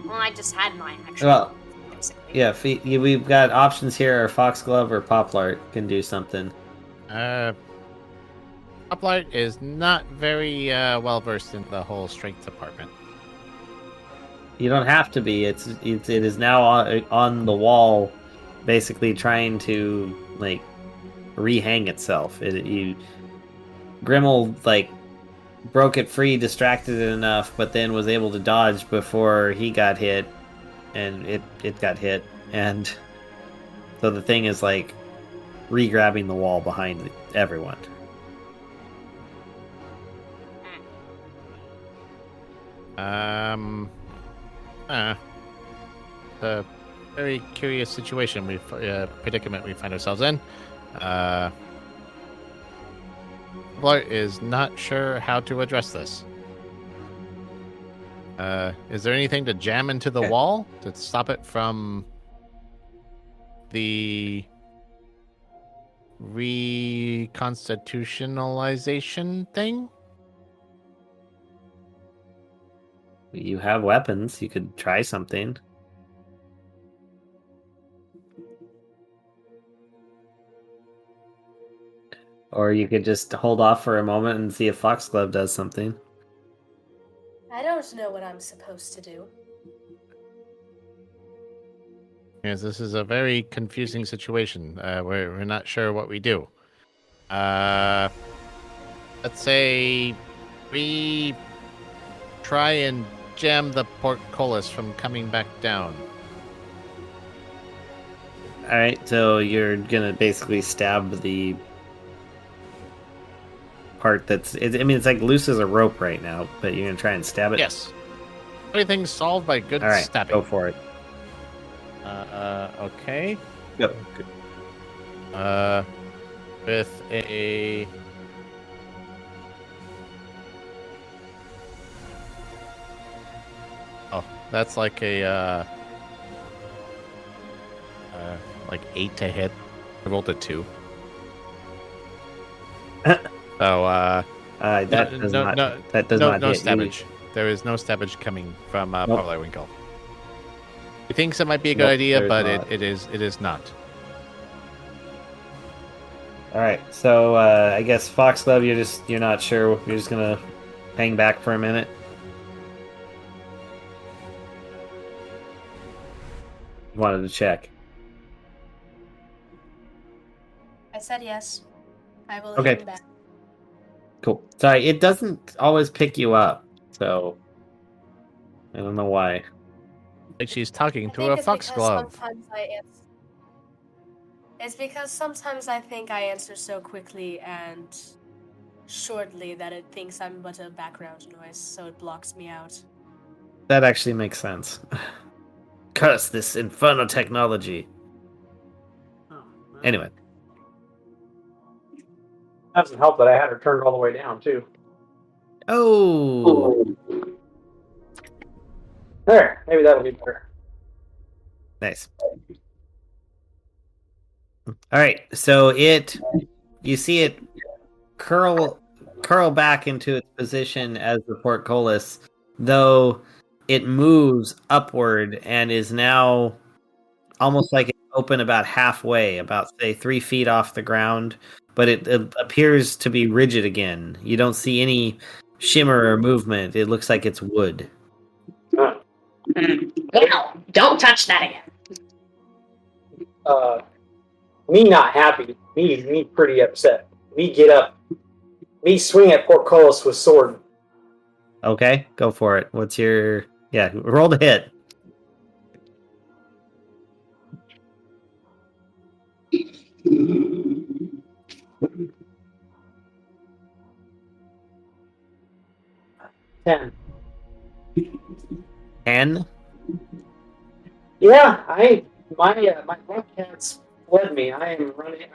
Well, I just had mine, actually. Well, basically. yeah, we've got options here. Or Foxglove or Poplart can do something. Uplight is not very well versed in the whole strength department. You don't have to be. It is now on the wall, basically trying to like rehang itself. Grimmel like broke it free, distracted it enough, but then was able to dodge before he got hit, and it got hit, and so the thing is like re-grabbing the wall behind everyone. The very curious situation predicament we find ourselves in. Blart is not sure how to address this. Is there anything to jam into the wall to stop it from the reconstitutionalization thing? You have weapons. You could try something. Or you could just hold off for a moment and see if Foxglove does something. I don't know what I'm supposed to do. Yes, this is a very confusing situation. We're not sure what we do. Let's say we try and jam the portcullis from coming back down. All right, so you're gonna basically stab the part that's. I mean, it's like loose as a rope right now, but you're gonna try and stab it. Yes. Everything's solved by good All right, stabbing. go for it. Okay. Yep. With a. Oh, that's like a like 8 to hit. I rolled a 2. That no, does not. no, That does no, not no hit you. stabbage. There is no stabbage coming from Nope. Parliwinkle. He thinks it might be a good Nope, idea, there's but not. it is not. All right, so I guess Foxglove, you're not sure. You're just gonna hang back for a minute. Wanted to check. I said yes. I will Okay. hang back. Cool. Sorry, it doesn't always pick you up, so I don't know why. Like she's talking I to think a it's foxglove. It's because sometimes I think I answer so quickly and shortly that it thinks I'm but a background noise, so it blocks me out. That actually makes sense. Curse this infernal technology. Anyway, Doesn't help that I had her turned all the way down too. oh, There, maybe that'll be better. nice. All right, so you see it curl back into its position as the portcullis, though it moves upward and is now almost like it's open about halfway, about say 3 feet off the ground, but it appears to be rigid again. You don't see any shimmer or movement. It looks like it's wood. Well, don't touch that again. Me not happy. Me pretty upset. Me get up. Me swing at portcullis with sword. Okay, go for it. What's your roll to hit. Ten. 10. Yeah, my cats fled me. I am really like.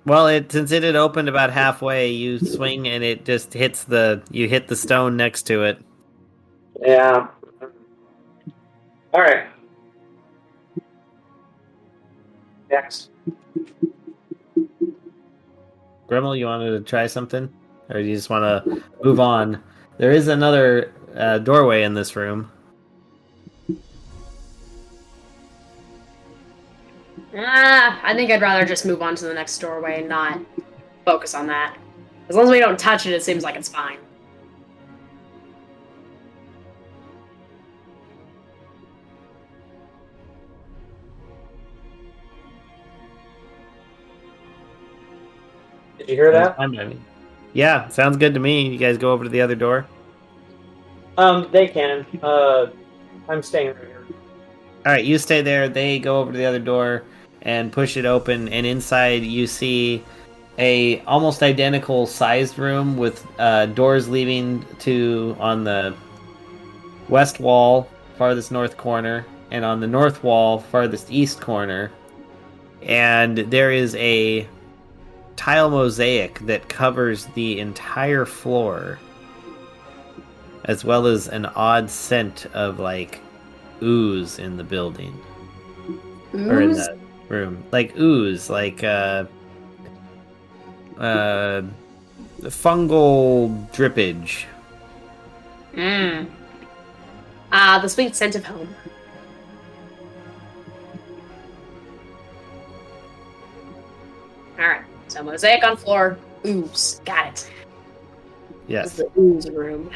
Well, since it had opened about halfway, you swing and it just hits you hit the stone next to it. Yeah. All right. Next. Grimmel, you wanted to try something? Or do you just want to move on? There is another doorway in this room. I think I'd rather just move on to the next doorway and not focus on that. As long as we don't touch it, it seems like it's fine. Did you hear that? Yeah, sounds good to me. You guys go over to the other door? They can. I'm staying right here. All right, you stay there. They go over to the other door. and push it open, and inside you see a almost identical sized room with doors leading to on the west wall, farthest north corner, and on the north wall, farthest east corner. And there is a tile mosaic that covers the entire floor, as well as an odd scent of like ooze in the building. Or in Ooze? the room. Like ooze, like fungal drippage. Mmm. Ah, the sweet scent of home. Alright, so mosaic on floor, ooze. Got it. This is Yes. the ooze room.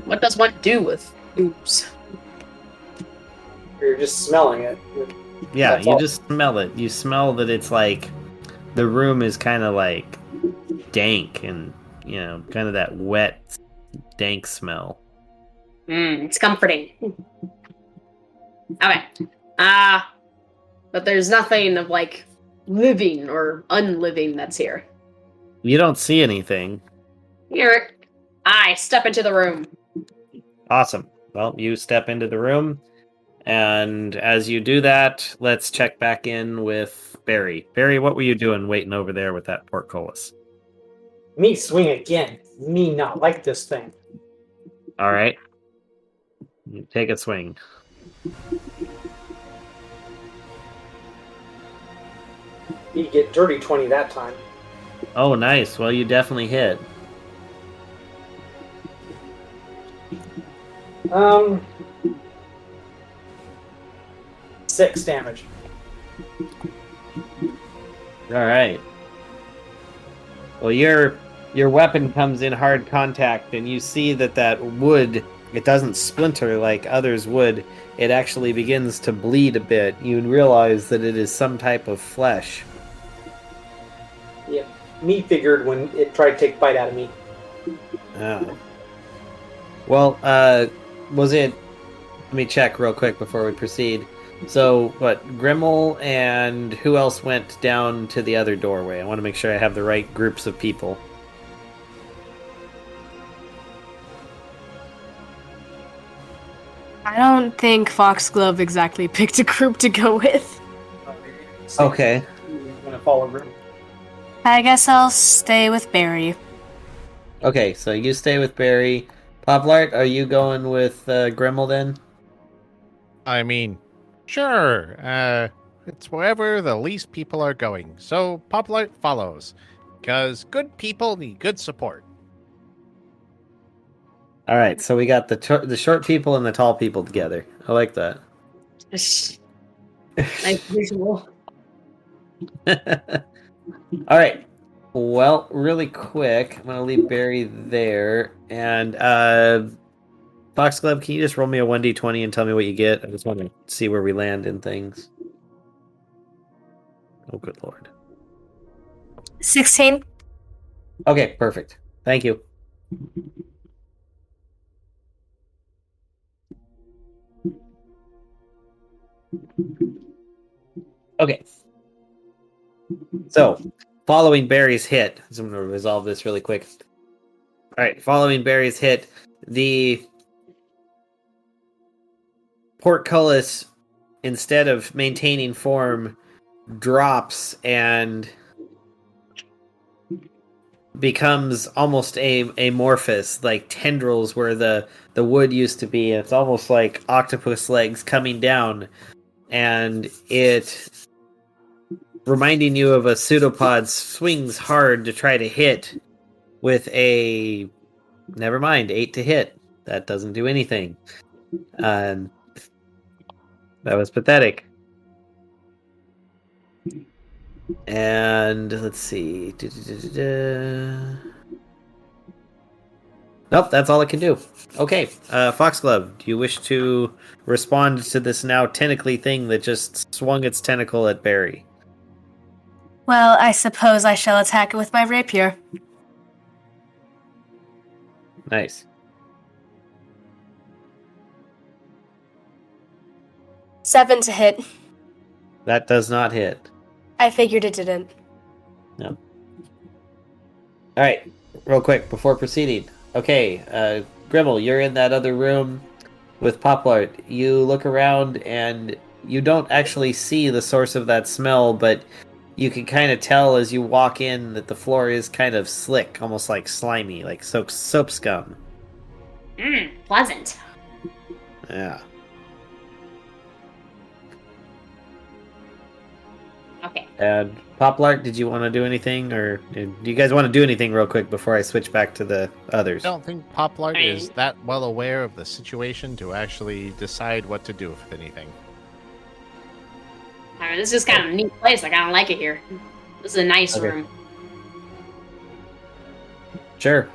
What does one do with ooze? You're just smelling it. Yeah, That's you all. just smell it. You smell that it's like the room is kind of like dank and, kind of that wet, dank smell. It's comforting. Okay. But there's nothing of like living or unliving that's here. You don't see anything. Here, I step into the room. Awesome. Well, you step into the room, and as you do that, let's check back in with Barry. Barry, what were you doing waiting over there with that portcullis? Me swing again. Me not like this thing. All right. You take a swing. You get dirty 20 that time. Oh, nice. Well, you definitely hit. 6 damage. All right. Well, your weapon comes in hard contact, and you see that wood, it doesn't splinter like others would. It actually begins to bleed a bit. You realize that it is some type of flesh. Yeah. Me figured when it tried to take a bite out of me. Oh. Well, was it... Let me check real quick before we proceed. So, what, Grimmel and who else went down to the other doorway? I want to make sure I have the right groups of people. I don't think Foxglove exactly picked a group to go with. Okay. I'm gonna follow Grim. I guess I'll stay with Barry. Okay, so you stay with Barry. Poplart, are you going with Grimmel then? I mean, sure. It's wherever the least people are going. So Poplight follows. Because good people need good support. All right, so we got the short people and the tall people together. I like that. Nice visual. All right. Well, really quick, I'm gonna leave Barry there, and Foxglove, can you just roll me a 1d20 and tell me what you get? I just want to see where we land in things. Oh, good lord. 16. Okay, perfect. Thank you. Okay. So, following Barry's hit, so I'm going to resolve this really quick. All right, following Barry's hit, the portcullis, instead of maintaining form, drops and becomes almost amorphous, like tendrils where the wood used to be. It's almost like octopus legs coming down, and it, reminding you of a pseudopod, swings hard to try to hit with a... Never mind, 8 to hit. That doesn't do anything. That was pathetic. And let's see. Nope, that's all it can do. Okay, Foxglove, do you wish to respond to this now tentacly thing that just swung its tentacle at Barry? Well, I suppose I shall attack it with my rapier. Nice. 7 to hit. That does not hit. I figured it didn't. No. All right, real quick before proceeding. Okay, Grimmel, you're in that other room with Poplart. You look around and you don't actually see the source of that smell, but you can kind of tell as you walk in that the floor is kind of slick, almost like slimy, like soap scum. Pleasant. Yeah. Okay. And Poplart, did you want to do anything, or do you guys want to do anything real quick before I switch back to the others? I don't think Poplart is that well aware of the situation to actually decide what to do with anything. I mean, this is kind of a neat place. I kind of like it here. This is a nice room. Sure.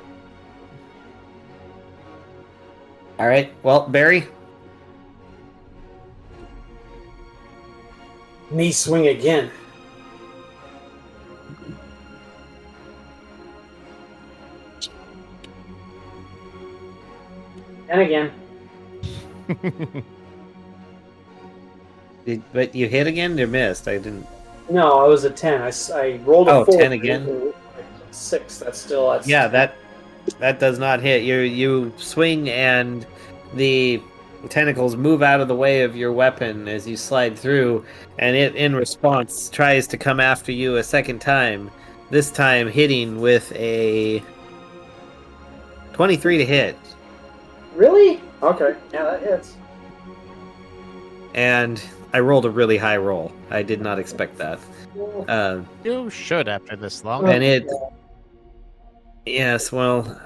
All right. Well, Barry. Knee swing again. And again. But you hit again or missed? I didn't. No, I was a 10. I rolled a 4. 10 again? 6. That's Yeah, that does not hit. You swing and the tentacles move out of the way of your weapon as you slide through, and it in response tries to come after you a second time. This time hitting with a 23 to hit. Really? Okay. Yeah, that hits. And I rolled a really high roll. I did not expect that. You should after this long. And it... Yes, well...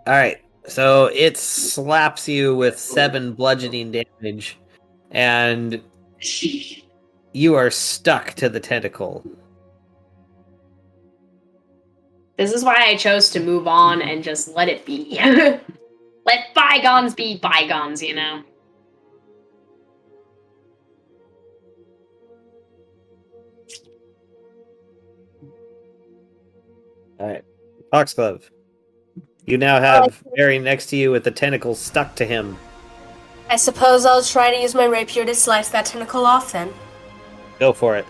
Alright, so it slaps you with 7 bludgeoning damage, and you are stuck to the tentacle. This is why I chose to move on and just let it be. Let bygones be bygones, you know? Alright. Foxglove. You now have Barry next to you with the tentacles stuck to him. I suppose I'll try to use my rapier to slice that tentacle off then. Go for it.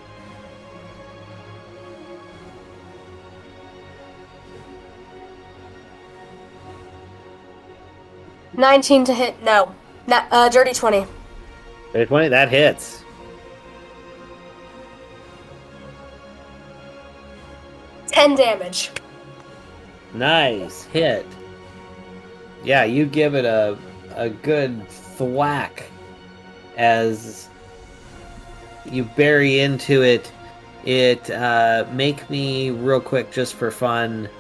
$19 to hit. No. Dirty 20. 20, that hits. $10 damage. Nice hit. Yeah, you give it a good thwack as you bury into it. It make me real quick just for fun.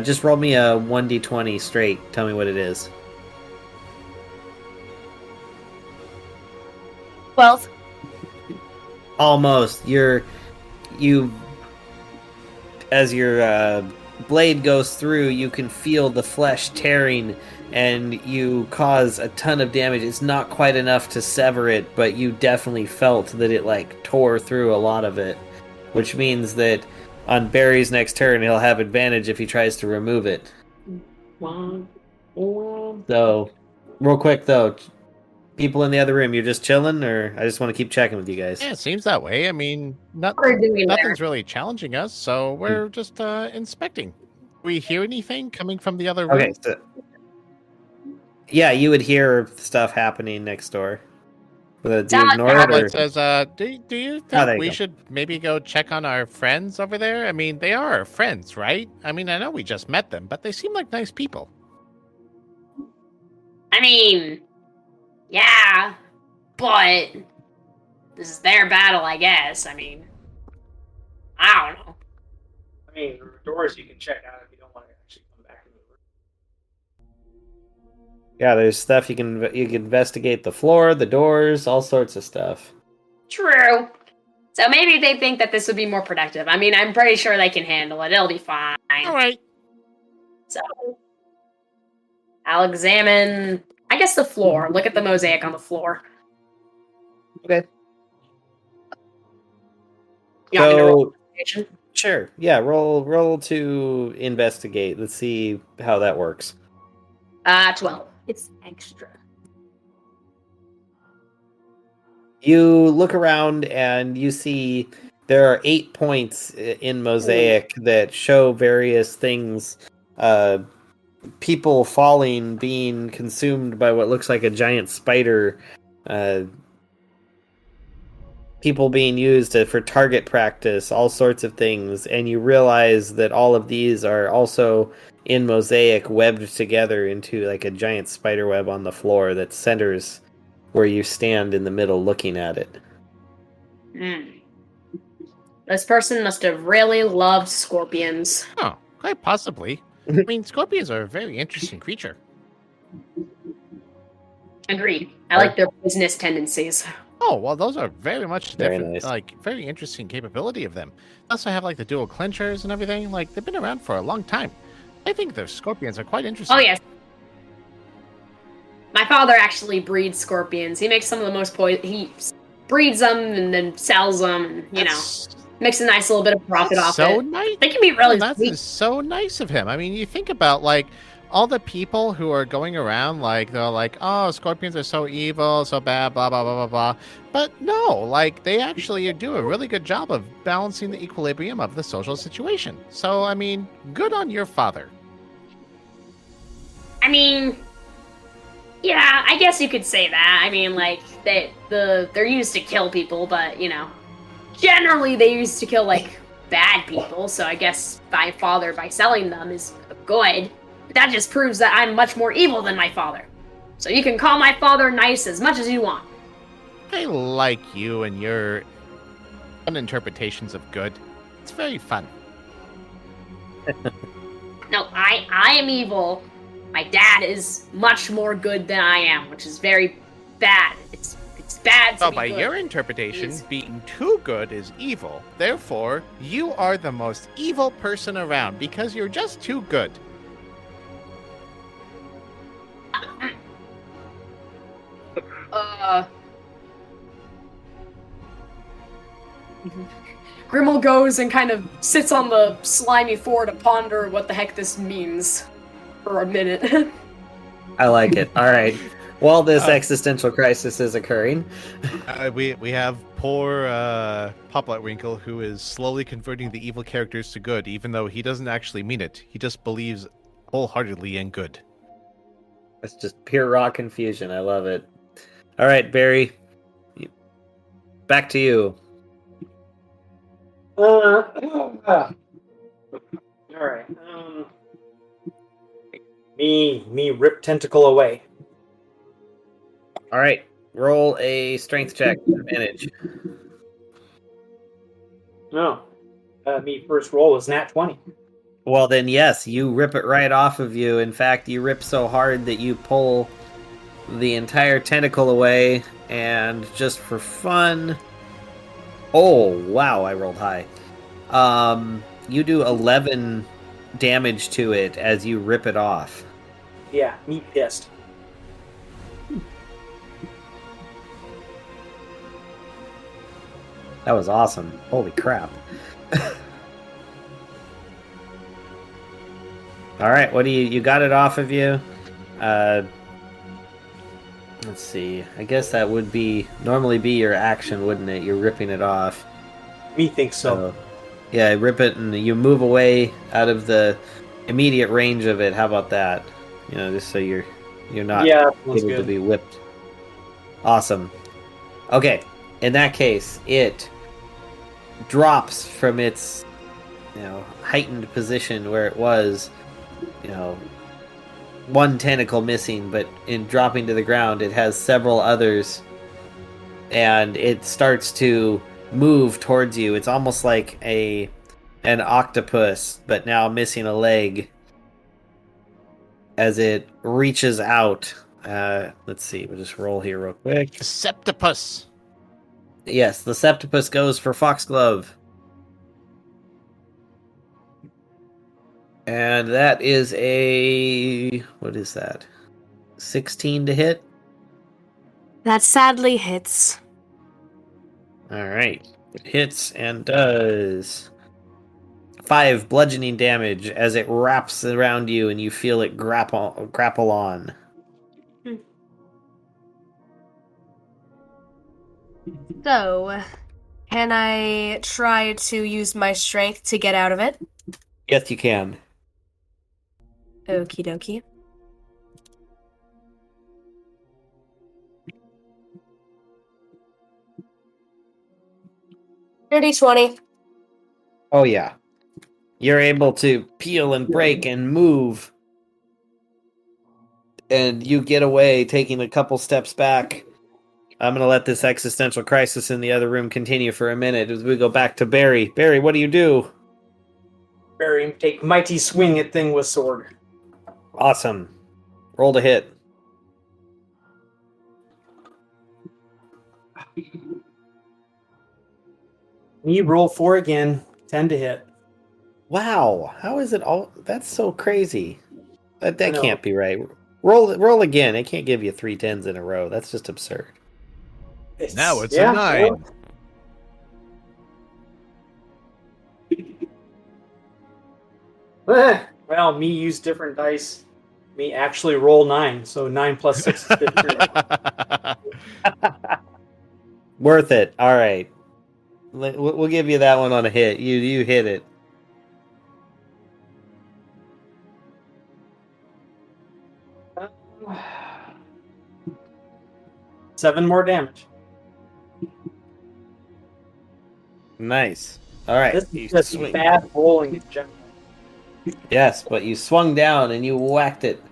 Just roll me a 1d20 straight. Tell me what it is. 12. Almost. As your blade goes through, you can feel the flesh tearing, and you cause a ton of damage. It's not quite enough to sever it, but you definitely felt that it like tore through a lot of it, which means that on Barry's next turn, he'll have advantage if he tries to remove it. So, real quick though, people in the other room, you're just chilling, or I just want to keep checking with you guys? Yeah, it seems that way. I mean, We're doing nothing's there. really challenging us, so we're just inspecting. Do we hear anything coming from the other room? Okay, so yeah, you would hear stuff happening next door. Do you ignore it? Poplart Or... says, do you there think you we go. should maybe go check on our friends over there? I mean, they are our friends, right? I mean, I know we just met them, but they seem like nice people. I mean, yeah, but this is their battle, I guess. I mean, I don't know. I mean, there are doors you can check out if you don't want to actually come back into the room. Yeah, there's stuff you can investigate: the floor, the doors, all sorts of stuff. True. So maybe they think that this would be more productive. I mean, I'm pretty sure they can handle it. It'll be fine. All right. So I'll examine, I guess, the floor. Look at the mosaic on the floor. Okay. You want me to roll So investigation? sure, yeah, roll to investigate. Let's see how that works. 12. It's extra. You look around and you see there are 8 points in Mosaic that show various things. People falling, being consumed by what looks like a giant spider. People being used for target practice, all sorts of things. And you realize that all of these are also in Mosaic webbed together into like a giant spider web on the floor that centers where you stand in the middle looking at it. This person must have really loved scorpions. Oh, quite possibly. I mean, scorpions are a very interesting creature. Agreed. I like their business tendencies. Oh, well, those are very much Very different, nice. like, very interesting capability of them. They also have, like, the dual clinchers and everything. Like, they've been around for a long time. I think their scorpions are quite interesting. Oh, yes. My father actually breeds scorpions. He makes some of the most he breeds them and then sells them, and, makes a nice little bit of profit off so it. nice. They can be really That sweet. is so nice of him. I mean, you think about, like, all the people who are going around, like, they're like, oh, scorpions are so evil, so bad, blah, blah, blah, blah, blah. But no, like, they actually do a really good job of balancing the equilibrium of the social situation. So, I mean, good on your father. I mean, yeah, I guess you could say that. I mean, like, they're used to kill people, but, generally they used to kill, like, bad people, so I guess my father, by selling them, is good. But that just proves that I'm much more evil than my father. So you can call my father nice as much as you want. I like you and your fun interpretations of good. It's very fun. No, I am evil. My dad is much more good than I am, which is very bad. It's bad to So be by good. your interpretation, He's- being too good is evil. Therefore, you are the most evil person around because you're just too good. Grimmel goes and kind of sits on the slimy floor to ponder what the heck this means for a minute. I like it. All right. While this existential crisis is occurring, We have poor Winkle, who is slowly converting the evil characters to good, even though he doesn't actually mean it. He just believes wholeheartedly in good. it's just pure raw confusion. I love it. All right, Barry, back to you. All right. Me rip tentacle away. All right, roll a strength check advantage. No. Me first roll is nat 20. Well, then, yes, you rip it right off of you. In fact, you rip so hard that you pull the entire tentacle away, and just for fun... Oh, wow, I rolled high. You do 11 damage to it as you rip it off. Yeah, me pissed. That was awesome. Holy crap. All right, what do you got it off of you? Let's see. I guess that would normally be your action, wouldn't it? You're ripping it off. Me thinks so. Yeah, rip it and you move away out of the immediate range of it. How about that? Just so you're not able to be whipped. Awesome. Okay, in that case, it drops from its heightened position where it was, one tentacle missing, but in dropping to the ground, it has several others, and it starts to move towards you. It's almost like an octopus, but now missing a leg, as it reaches out. Let's see, we'll just roll here real quick. Septipus. Yes, the Septipus goes for Foxglove. And that is what is that? 16 to hit? That sadly hits. Alright. It hits and does 5 bludgeoning damage as it wraps around you and you feel it grapple on. So, can I try to use my strength to get out of it? Yes, you can. Okie dokie. Dirty 20. Oh yeah. You're able to peel and break and move. And you get away, taking a couple steps back. I'm going to let this existential crisis in the other room continue for a minute as we go back to Barry. Barry, what do you do? Barry, take mighty swing at thing with sword. Awesome. Roll to hit. You roll 4 again, 10 to hit. Wow. How is it all? That's so crazy. That I know. can't be right. Roll again. It can't give you 3 10s in a row. That's just absurd. Now it's a 9. Well, me use different dice. Me actually roll 9, so 9 plus 6 is 15. Worth it. All right. We'll give you that one on a hit. You hit it. Seven more damage. Nice. All right. This You is just swing. bad rolling in general. Yes, but you swung down and you whacked it.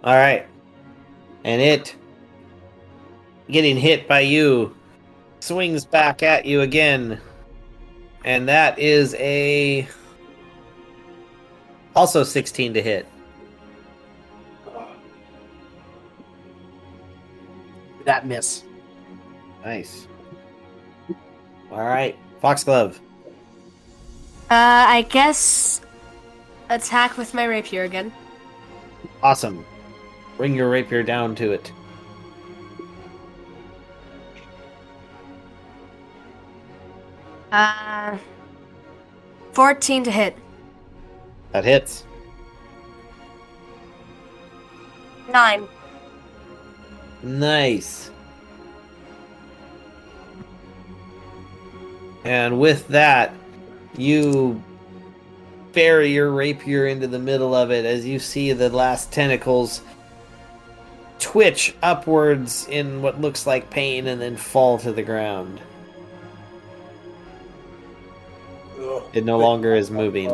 All right. And it, getting hit by you, swings back at you again. And that is also 16 to hit. That miss. Nice. All right. Foxglove. I guess attack with my rapier again. Awesome. Bring your rapier down to it. Uh, 14 to hit. That hits. 9. Nice. And with that, you bury your rapier into the middle of it as you see the last tentacles twitch upwards in what looks like pain and then fall to the ground. Ugh. It no longer is moving.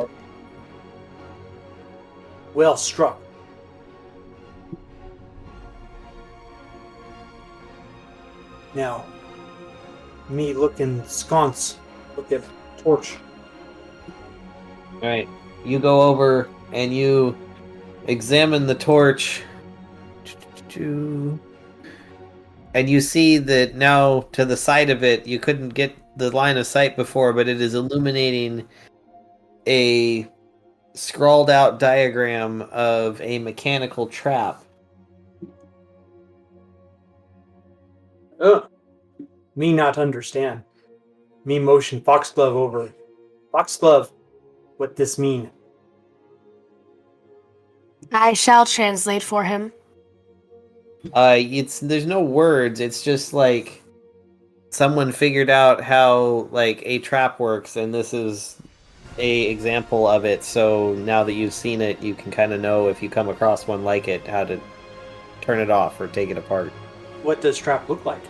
Well struck. Now, me looking sconce. Look at torch. Alright. You go over and you examine the torch. And you see that now to the side of it, you couldn't get the line of sight before, but it is illuminating a scrawled out diagram of a mechanical trap. Ugh. Me not understand. Me motion Foxglove over. Foxglove, what this mean? I shall translate for him. There's no words, it's just like someone figured out how like a trap works, and this is a example of it, so now that you've seen it, you can kind of know if you come across one like it, how to turn it off or take it apart. What does trap look like?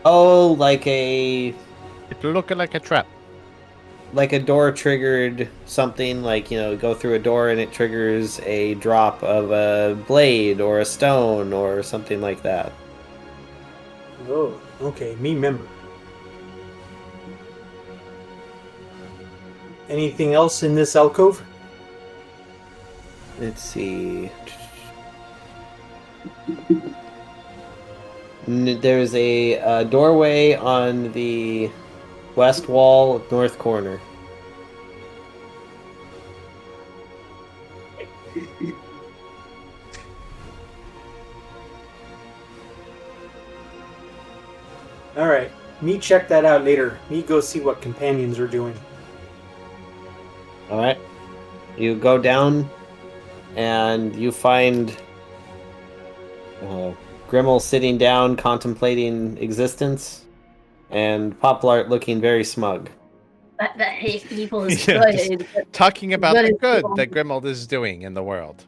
Oh, like a It's looking like a trap. door triggered something, like, go through a door and it triggers a drop of a blade or a stone or something like that. Oh, okay, me member. Anything else in this alcove? Let's see. There's a doorway on the west wall, north corner. Alright, me check that out later. Me go see what companions are doing. Alright. You go down and you find Grimmel sitting down, contemplating existence, and Poplart looking very smug. But if evil is Yeah, good, just is talking about good the is good evil. that Grimald is doing in the world.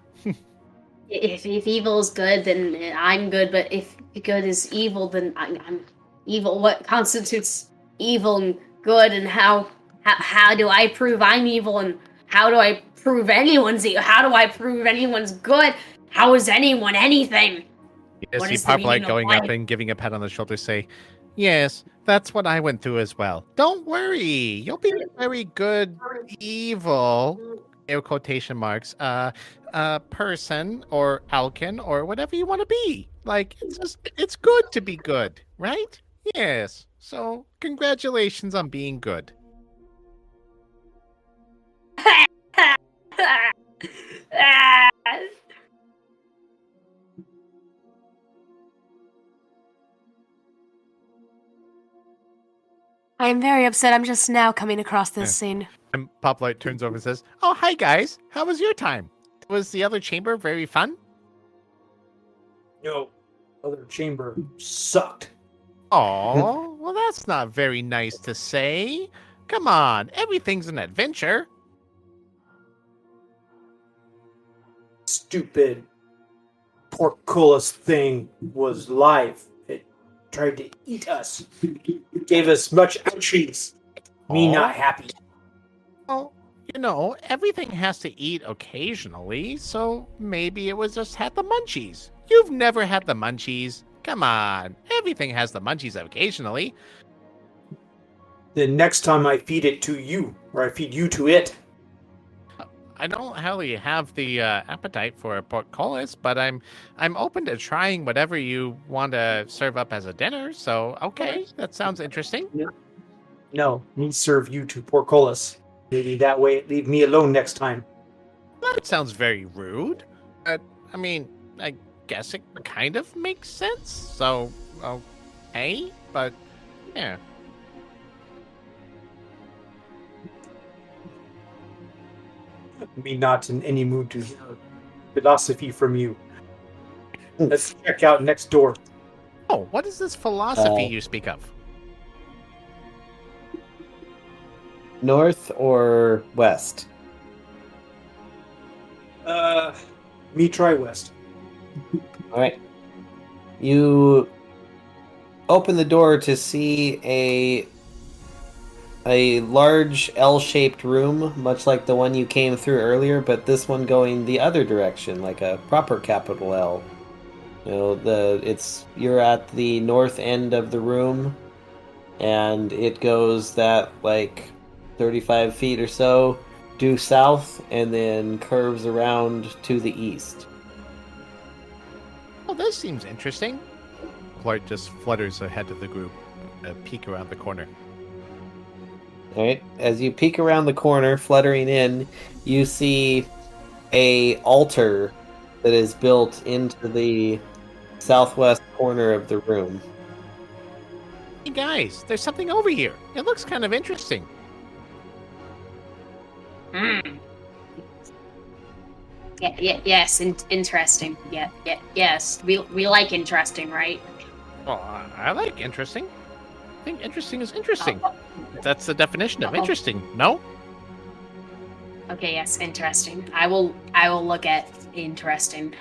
If evil is good, then I'm good. But if good is evil, then I'm evil. What constitutes evil and good, and how do I prove I'm evil, and how do I prove anyone's evil? How do I prove anyone's good? How is anyone anything? You What see is the Poplite meaning of going up life? and giving a pat on the shoulder, say, "Yes, that's what I went through as well. Don't worry, you'll be a very good evil." Air quotation marks. Person or Alkin or whatever you want to be. Like it's good to be good, right? Yes. So congratulations on being good. I am very upset. I'm just now coming across this Yeah. scene. And Poplight turns over and says, "Oh, hi guys. How was your time? Was the other chamber very fun?" No, other chamber sucked. Oh, well, that's not very nice to say. Come on, everything's an adventure. Stupid portcullis thing was live. It tried to eat us. It gave us much ouchies. Me Aw. not happy. Well, everything has to eat occasionally, so maybe it was just had the munchies. You've never had the munchies. Come on, everything has the munchies occasionally. The next time I feed it to you, or I feed you to it. I don't really have the appetite for a portcullis, but I'm open to trying whatever you want to serve up as a dinner. So okay, that sounds interesting. No, me serve you to portcullis. Maybe that way it leave me alone next time. That sounds very rude. But I mean, I guess it kind of makes sense. So okay, but yeah. Me not in any mood to hear philosophy from you. Let's check out next door. Oh, what is this philosophy you speak of? North or west? Me try west. All right. You open the door to see a large L-shaped room, much like the one you came through earlier, but this one going the other direction, like a proper capital L. You're at the north end of the room, and it goes that like 35 feet or so due south, and then curves around to the east. Oh, this seems interesting. Clark just flutters ahead of the group, a peek around the corner. All right. As you peek around the corner, fluttering in, you see a altar that is built into the southwest corner of the room. Hey guys, there's something over here. It looks kind of interesting. Yes, interesting. Yes. We like interesting, right? Well, I like interesting. I think interesting is interesting. That's the definition of interesting, no? Okay, yes, interesting. I will look at interesting.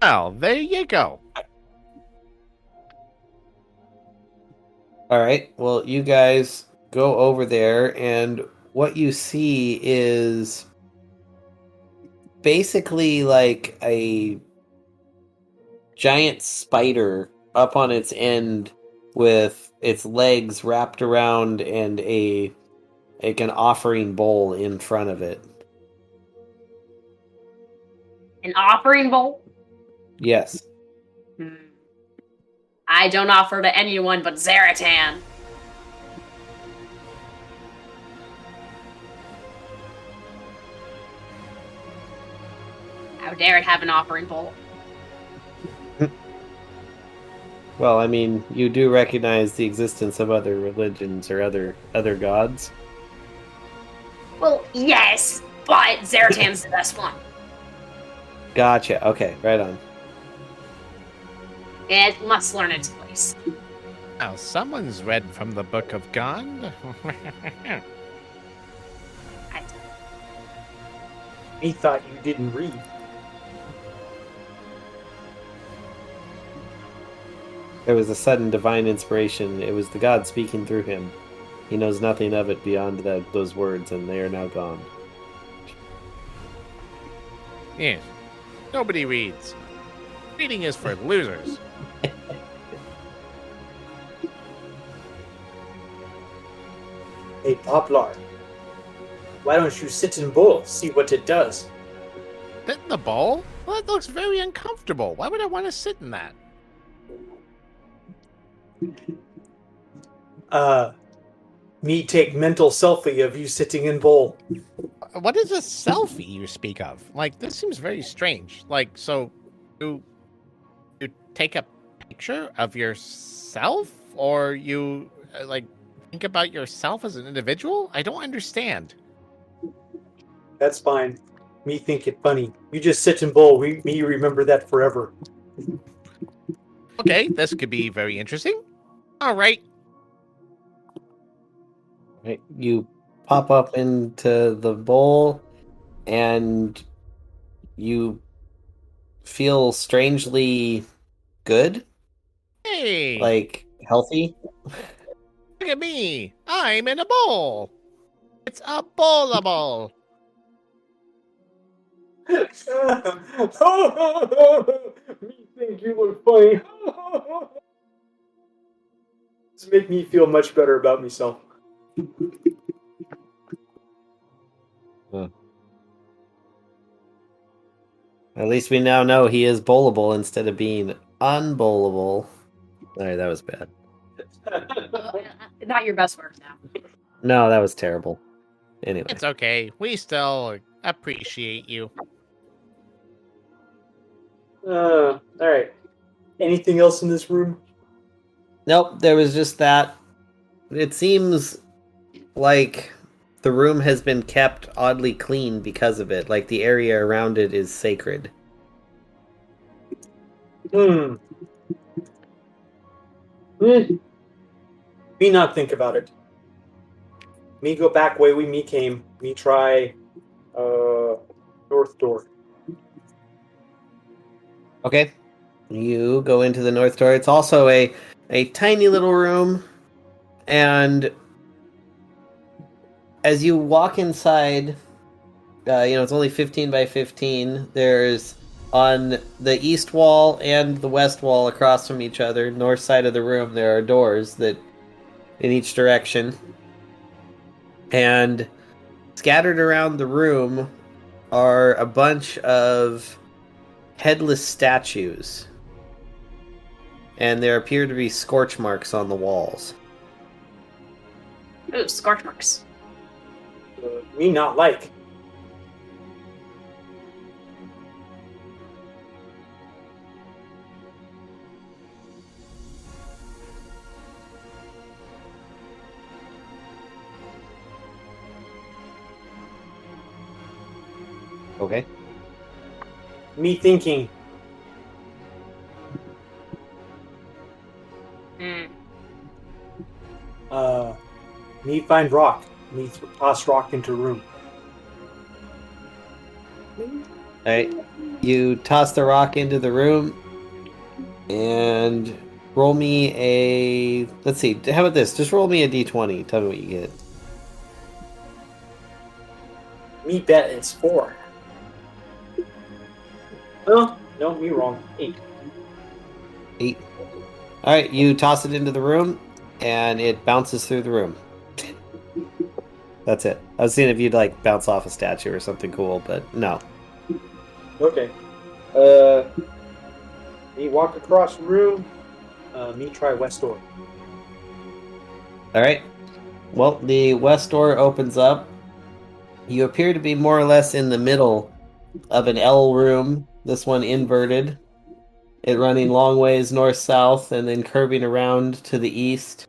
Well, there you go. All right. Well, you guys go over there, and what you see is basically like a giant spider up on its end with its legs wrapped around and an offering bowl in front of it. An offering bowl? Yes. I don't offer to anyone but Zaratan. How dare it have an offering bowl? Well, I mean, you do recognize the existence of other religions or other gods. Well, yes, but Zaratan's the best one. Gotcha. Okay, right on. It must learn its place. Now, someone's read from the Book of Gond. I- Me thought you didn't read. There was a sudden divine inspiration. It was the god speaking through him. He knows nothing of it beyond those words, and they are now gone. Yes. Nobody reads. Reading is for losers. Hey, Poplar. Why don't you sit in bowl, see what it does? Sit in the bowl? Well, that looks very uncomfortable. Why would I want to sit in that? Me take mental selfie of you sitting in bowl. What is a selfie you speak of? Like, this seems very strange. Like, so you take a picture of yourself, or you like think about yourself as an individual? I don't understand. That's fine. Me think it funny. You just sit in bowl. Me remember that forever. Okay, this could be very interesting. All right. Right? You pop up into the bowl, and you feel strangely good, Hey, like healthy. look at me. I'm in a bowl. It's a bowlable. Me think you look funny. This make me feel much better about myself. At least we now know he is bowlable instead of being unbowlable. Alright, that was bad. Not your best work now. No, that was terrible. Anyway. It's okay. We still appreciate you. All right. Anything else in this room? Nope, there was just that. It seems like the room has been kept oddly clean because of it. Like the area around it is sacred. Me not think about it. Me go back way we came. Me try north door. Okay. You go into the north door. It's also a tiny little room, and as you walk inside, it's only 15 by 15. There's on the east wall and the west wall across from each other, north side of the room, there are doors that in each direction. And scattered around the room are a bunch of headless statues. And there appear to be scorch marks on the walls. Ooh, scorch marks. Me not like. Okay. Me thinking. Me find rock. Me toss rock into room. Alright. You toss the rock into the room and roll me a... Let's see, how about this? Just roll me a d20. Tell me what you get. Me bet it's 4. Oh, no, me wrong. 8. 8. Alright, you toss it into the room and it bounces through the room. That's it. I was seeing if you'd like bounce off a statue or something cool, but no. Okay. Me walk across the room. Me try west door. Alright. Well, the west door opens up. You appear to be more or less in the middle of an L room, this one inverted. It running long ways north-south and then curving around to the east.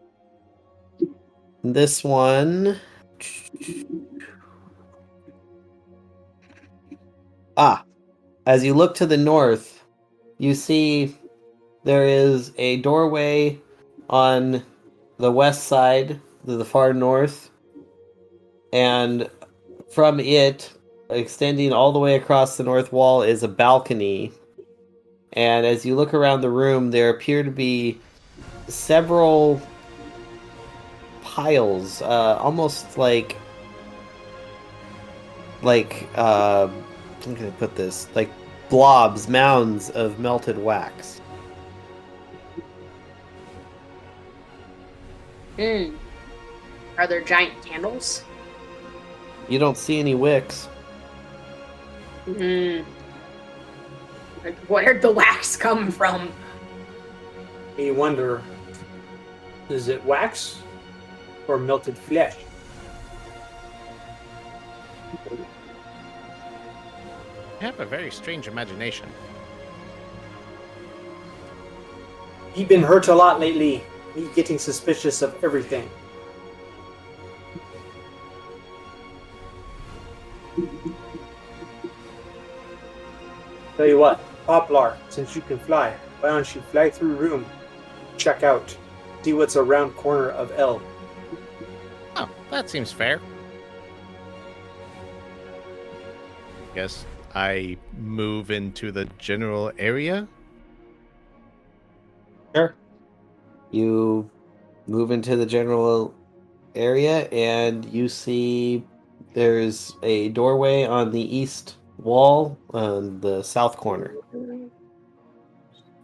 This one... As you look to the north, you see there is a doorway on the west side, to the far north, and from it, extending all the way across the north wall, is a balcony. And as you look around the room, there appear to be several piles, almost like how can I put this? Like blobs, mounds of melted wax. Hmm. Are there giant candles? You don't see any wicks. Hmm. Where'd the wax come from? You wonder, is it wax or melted flesh? You have a very strange imagination. You've been hurt a lot lately. Me getting suspicious of everything. Tell you what, Poplar, since you can fly, why don't you fly through room, check out, see what's around corner of L. Oh, that seems fair. Guess I move into the general area. Sure. You move into the general area and you see there's a doorway on the east wall on the south corner.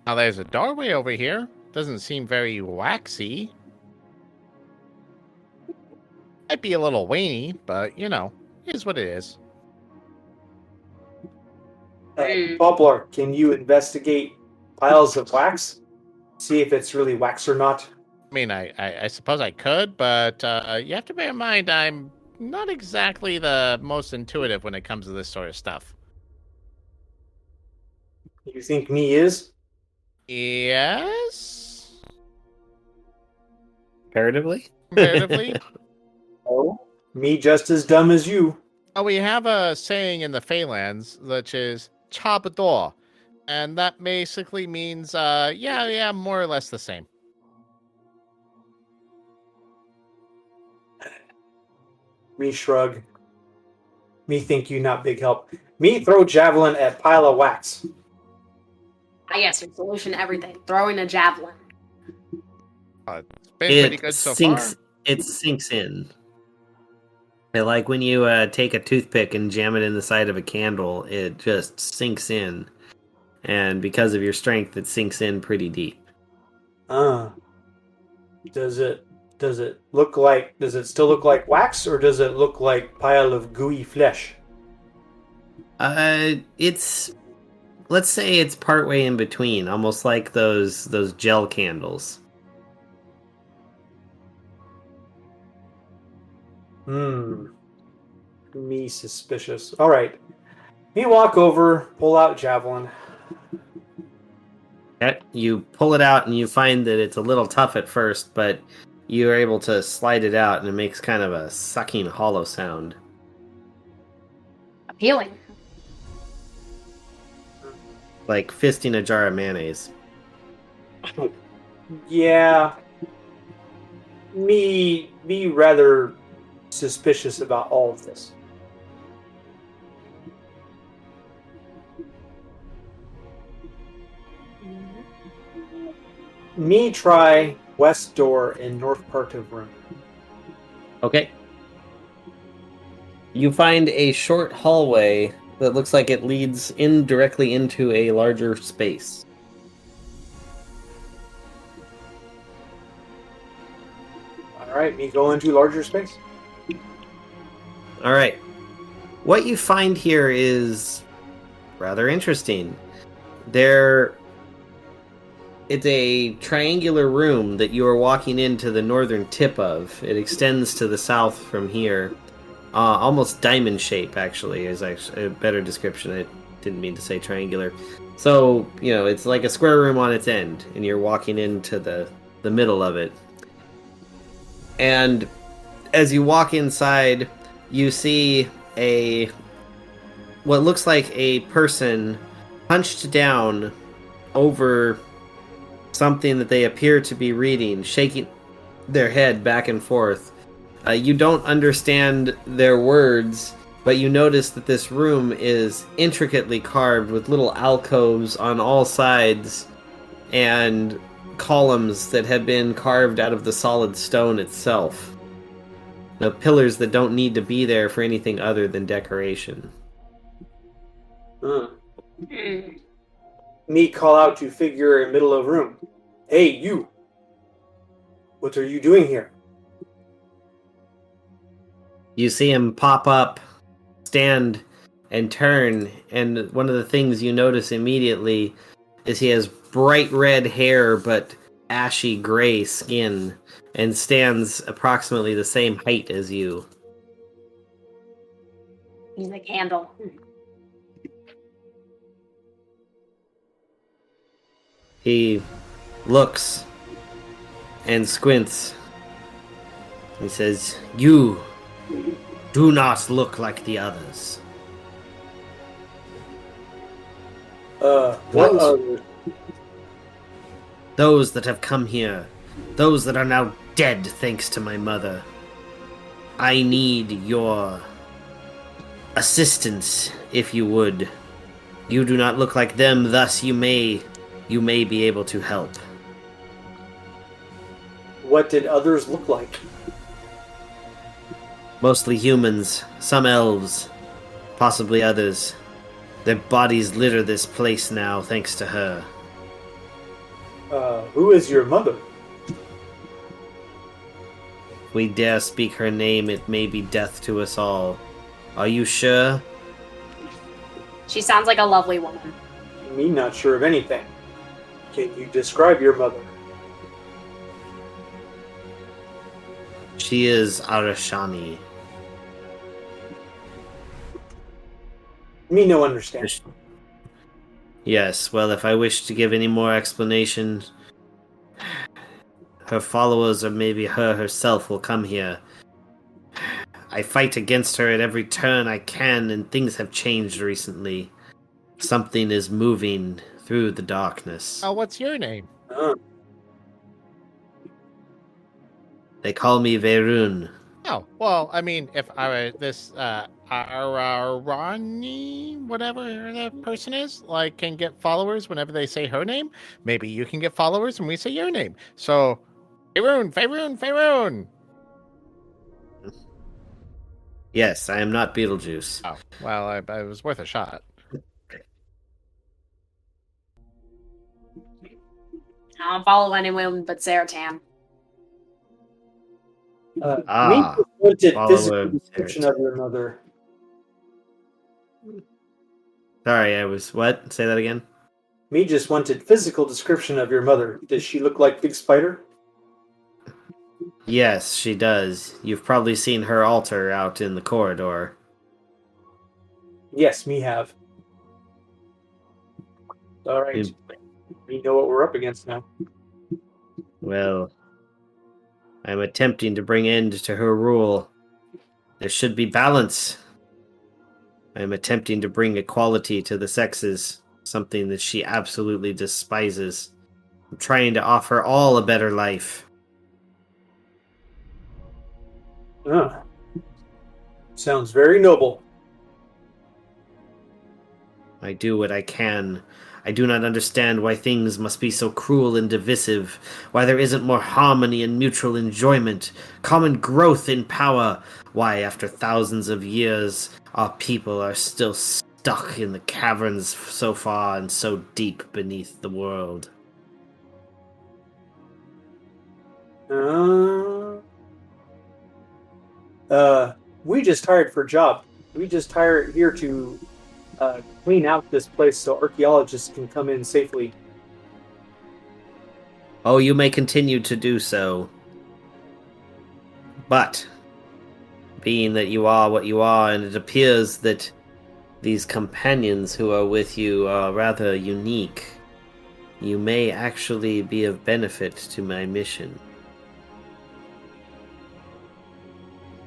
Now there's a doorway over here. Doesn't seem very waxy. Might be a little waney, but you know, is what it is. Poplar, can you investigate piles of wax? See if it's really wax or not? I mean, I suppose I could, but you have to bear in mind I'm not exactly the most intuitive when it comes to this sort of stuff. You think me is? Yes? Comparatively? Comparatively? Oh, me just as dumb as you. We have a saying in the Phalanx, which is Chabador. And that basically means, yeah, more or less the same. Me shrug. Me think you not big help. Me throw javelin at pile of wax. I guess your solution to everything. Throwing a javelin. It's been pretty good so far. It sinks in. Like when you take a toothpick and jam it in the side of a candle, it just sinks in. And because of your strength, it sinks in pretty deep. Does it look like, does it still look like wax, or does it look like pile of gooey flesh? Let's say it's partway in between, almost like those gel candles. Me suspicious. All right. Me walk over, pull out javelin. Okay. You pull it out and you find that it's a little tough at first, but you are able to slide it out and it makes kind of a sucking hollow sound. Appealing. Like fisting a jar of mayonnaise. Yeah. Me rather suspicious about all of this. Me try west door in north part of room. Okay. You find a short hallway that looks like it leads indirectly into a larger space. All right, me go into larger space. All right. What you find here is rather interesting. It's a triangular room that you are walking into the northern tip of. It extends to the south from here. Almost diamond shape, actually, is actually a better description. I didn't mean to say triangular. So, it's like a square room on its end, and you're walking into the middle of it. And as you walk inside, you see what looks like a person hunched down over something that they appear to be reading, shaking their head back and forth. You don't understand their words, but you notice that this room is intricately carved with little alcoves on all sides and columns that have been carved out of the solid stone itself. The pillars that don't need to be there for anything other than decoration. Uh. Hmm. Me call out to figure in middle of room. Hey, you! What are you doing here? You see him pop up, stand, and turn, and one of the things you notice immediately is he has bright red hair but ashy gray skin, and stands approximately the same height as you. He's a candle. He looks and squints. He says, "You do not look like the others." What What? other? Those that have come here, those that are now dead thanks to my mother. I need your assistance, if you would. You do not look like them, thus you may be able to help. What did others look like? Mostly humans, some elves, possibly others. Their bodies litter this place now, thanks to her. Who is your mother? If we dare speak her name, it may be death to us all. Are you sure? She sounds like a lovely woman. Me not sure of anything. Can you describe your mother? She is Arashani. Me no understand. Yes, well, if I wish to give any more explanation, her followers or maybe her herself will come here. I fight against her at every turn I can, and things have changed recently. Something is moving through the darkness. Oh, what's your name? They call me Verun. Oh, well, I mean, if I were this Ronnie, whatever that person is, like, can get followers whenever they say her name, maybe you can get followers when we say your name. So, Faerun. Yes, I am not Beetlejuice. Oh, well, it was worth a shot. I don't follow anyone but Zeratan. Me just wanted follower physical of description Sarah. of your mother. Sorry, I was... What? Say that again? Me just wanted physical description of your mother. Does she look like Big Spider? Yes, she does. You've probably seen her altar out in the corridor. Yes, me have. All right. We know what we're up against now. Well, I'm attempting to bring end to her rule. There should be balance. I'm attempting to bring equality to the sexes, something that she absolutely despises. I'm trying to offer all a better life. Sounds very noble. I do what I can. I do not understand why things must be so cruel and divisive, why there isn't more harmony and mutual enjoyment, common growth in power, why after thousands of years our people are still stuck in the caverns so far and so deep beneath the world. We just hired for a job. We just hired here to clean out this place so archaeologists can come in safely. Oh, you may continue to do so. But, being that you are what you are, and it appears that these companions who are with you are rather unique, you may actually be of benefit to my mission.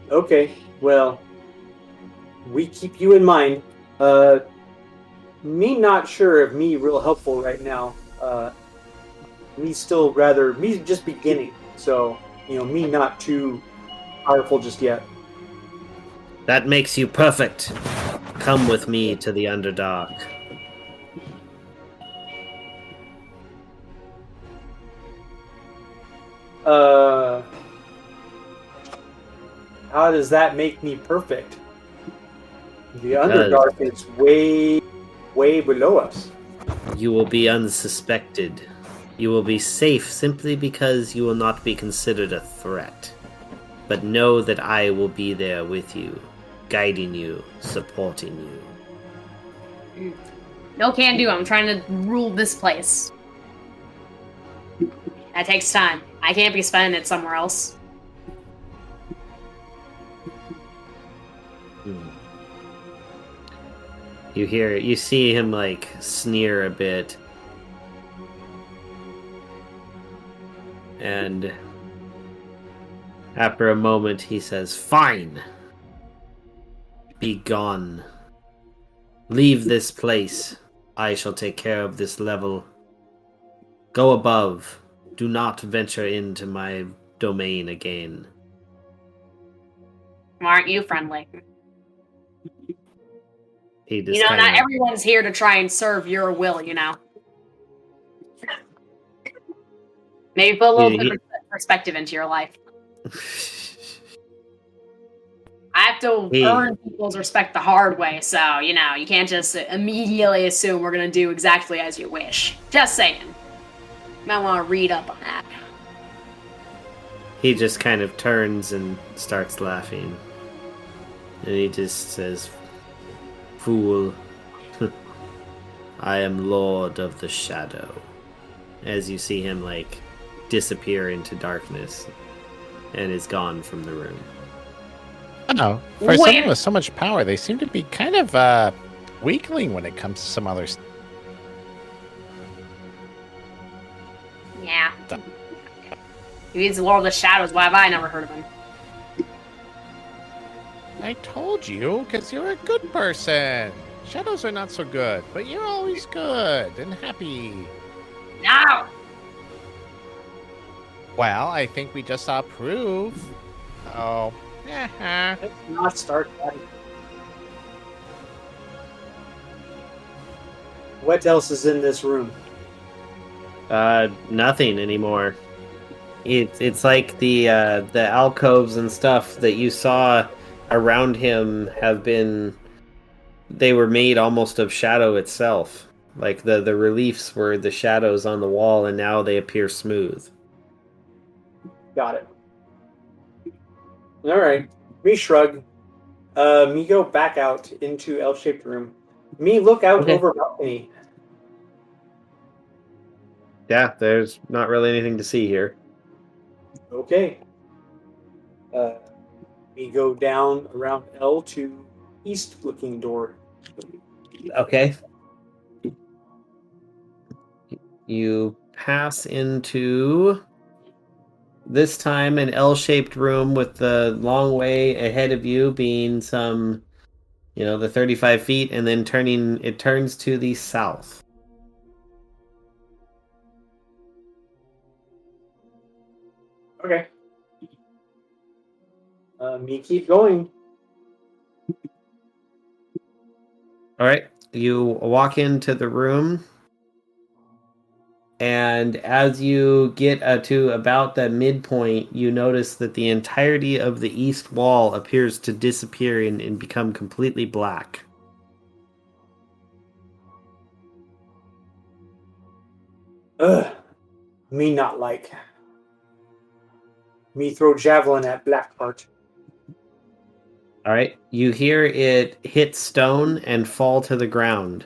Okay, well, we keep you in mind. Me not sure if me real helpful right now. Me still rather me just beginning. So me not too powerful just yet. That makes you perfect. Come with me to the Underdark. Uh, how does that make me perfect? The Because Underdark is way, way below us. you will be unsuspected. You will be safe simply because you will not be considered a threat. But know that I will be there with you, guiding you, supporting you. No can do. I'm trying to rule this place. That takes time. I can't be spending it somewhere else. You see him like sneer a bit. And after a moment he says, "Fine. Be gone. Leave this place. I shall take care of this level. Go above. Do not venture into my domain again." Aren't you friendly? He just Not kind of everyone's here to try and serve your will, Maybe put a little bit of perspective into your life. I have to earn people's respect the hard way, so, you can't just immediately assume we're gonna do exactly as you wish. Just saying. Might want to read up on that. He just kind of turns and starts laughing. And he just says, "Fool, I am Lord of the Shadow." As you see him, like, disappear into darkness and is gone from the room. Oh, for someone with so much power, they seem to be kind of weakling when it comes to some others. Yeah. He's the Lord of the Shadows. Why have I never heard of him? I told you, because you're a good person. Shadows are not so good, but you're always good and happy. No! Well, I think we just saw proof. Oh. Let's not start fighting. What else is in this room? Nothing anymore. It's like the alcoves and stuff that you saw around him they were made almost of shadow itself. Like the reliefs were the shadows on the wall, and now they appear smooth. Got it. All right. Me shrug. Me go back out into L-shaped room. Me look out over balcony. Yeah, there's not really anything to see here. Okay. Me go down around L to east-looking door. Okay. You pass into this time an L-shaped room with the long way ahead of you being some, the 35 feet, and then it turns to the south. Okay. Me keep going. All right. You walk into the room, and as you get to about the midpoint, you notice that the entirety of the east wall appears to disappear and become completely black. Ugh. Me not like. Me throw javelin at black part. All right. You hear it hit stone and fall to the ground.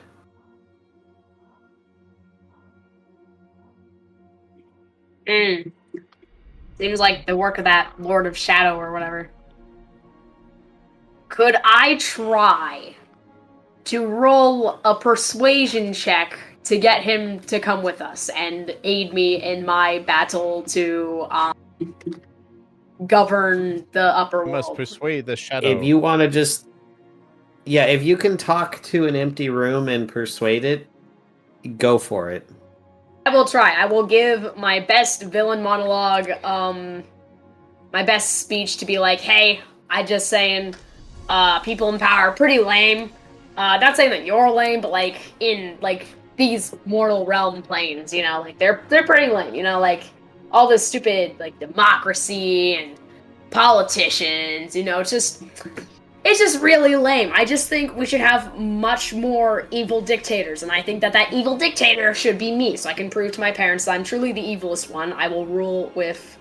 Seems like the work of that Lord of Shadow or whatever. Could I try to roll a persuasion check to get him to come with us and aid me in my battle to govern the upper world? You must persuade the shadow. If you want to just Yeah, if you can talk to an empty room and persuade it, go for it. I will try. I will give my best villain monologue, my best speech to be like, hey, I just saying, people in power are pretty lame. Not saying that you're lame, but like in like these mortal realm planes, you know, like they're pretty lame, you know, like all this stupid like democracy and politicians, you know, it's just really lame. I just think we should have much more evil dictators, and I think that that evil dictator should be me, so I can prove to my parents that I'm truly the evilest one. I will rule with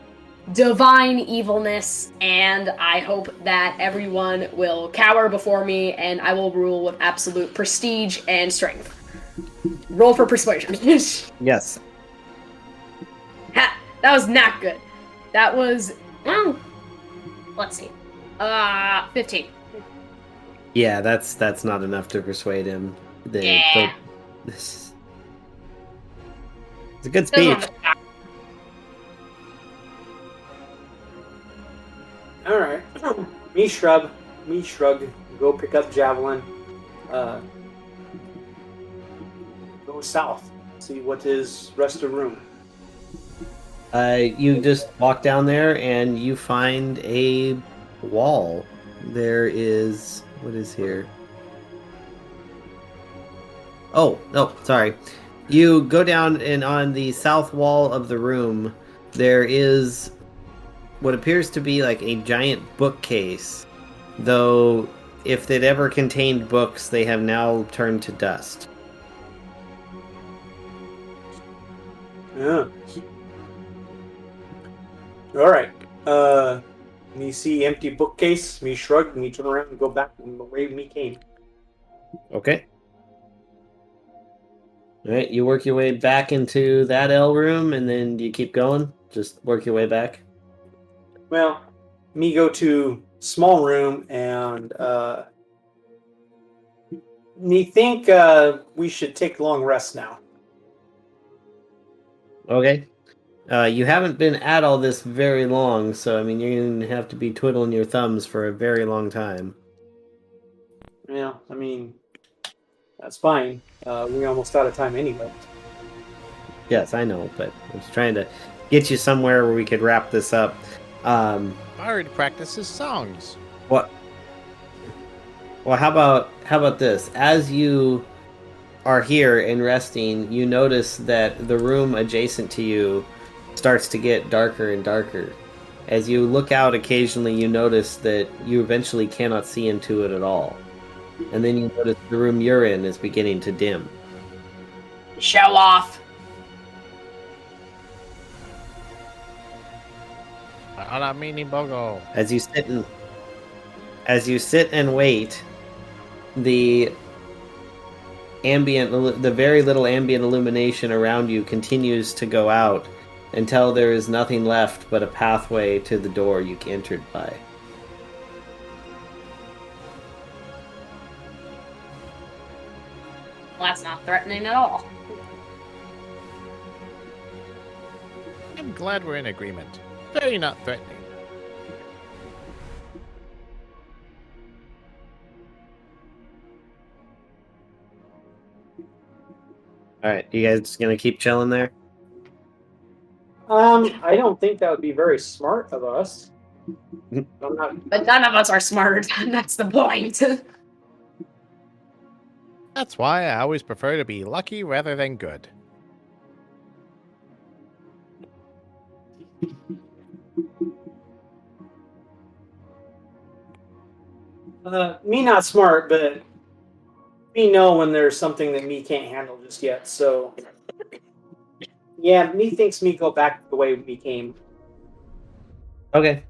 divine evilness, and I hope that everyone will cower before me, and I will rule with absolute prestige and strength. Roll for persuasion. Yes. Ha! That was not good. That was, well, let's see. 15. Yeah, that's not enough to persuade him. Yeah. This it's a good Those speech. ones- All right. Me shrug. Go pick up javelin. Go south. See what is rest of room. You just walk down there and you find a wall. There is what is here? Oh, no, sorry. You go down and on the south wall of the room there is what appears to be like a giant bookcase. Though if they'd ever contained books, they have now turned to dust. Yeah. All right. Me see empty bookcase. Me shrug. Me turn around and go back the way me came. Okay. All right, you work your way back into that L room, and then you keep going. Just work your way back. Well, me go to small room and me think we should take long rest now. Okay. You haven't been at all this very long, so I mean you're gonna have to be twiddling your thumbs for a very long time. Yeah, I mean that's fine. We're almost out of time anyway. Yes, I know, but I was trying to get you somewhere where we could wrap this up. Bard practices songs. What? Well, how about this? As you are here and resting, you notice that the room adjacent to you starts to get darker and darker. As you look out occasionally, you notice that you eventually cannot see into it at all. And then you notice the room you're in is beginning to dim. Show off. Ara mini bogo. As you sit and wait, the very little ambient illumination around you continues to go out until there is nothing left but a pathway to the door you entered by. Well, that's not threatening at all. I'm glad we're in agreement. Very not threatening. All right, you guys just gonna keep chilling there? I don't think that would be very smart of us. I'm not. But none of us are smarter, and that's the point. That's why I always prefer to be lucky rather than good. Me not smart, but me know when there's something that me can't handle just yet. So yeah, me thinks me go back the way we came. Okay.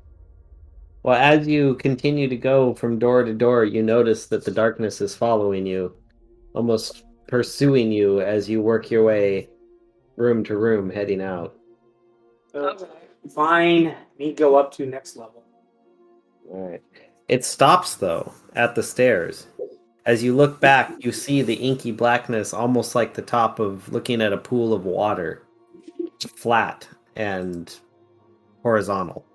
Well, as you continue to go from door to door, you notice that the darkness is following you, almost pursuing you as you work your way room to room, heading out. Fine, me go up to next level. All right. It stops, though, at the stairs. As you look back, you see the inky blackness almost like the top of looking at a pool of water. Flat and horizontal.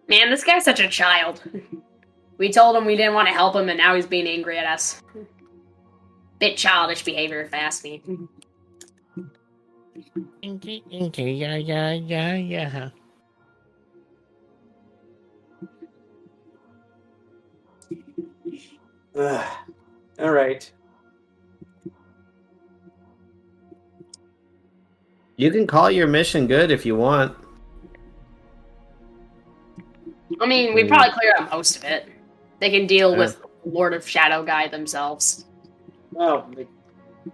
Man, this guy's such a child. We told him we didn't want to help him, and now he's being angry at us. Bit childish behavior, if they ask me. Yeah. All right. You can call your mission good if you want. I mean, we probably cleared up most of it. They can deal with Lord of Shadow Guy themselves. No,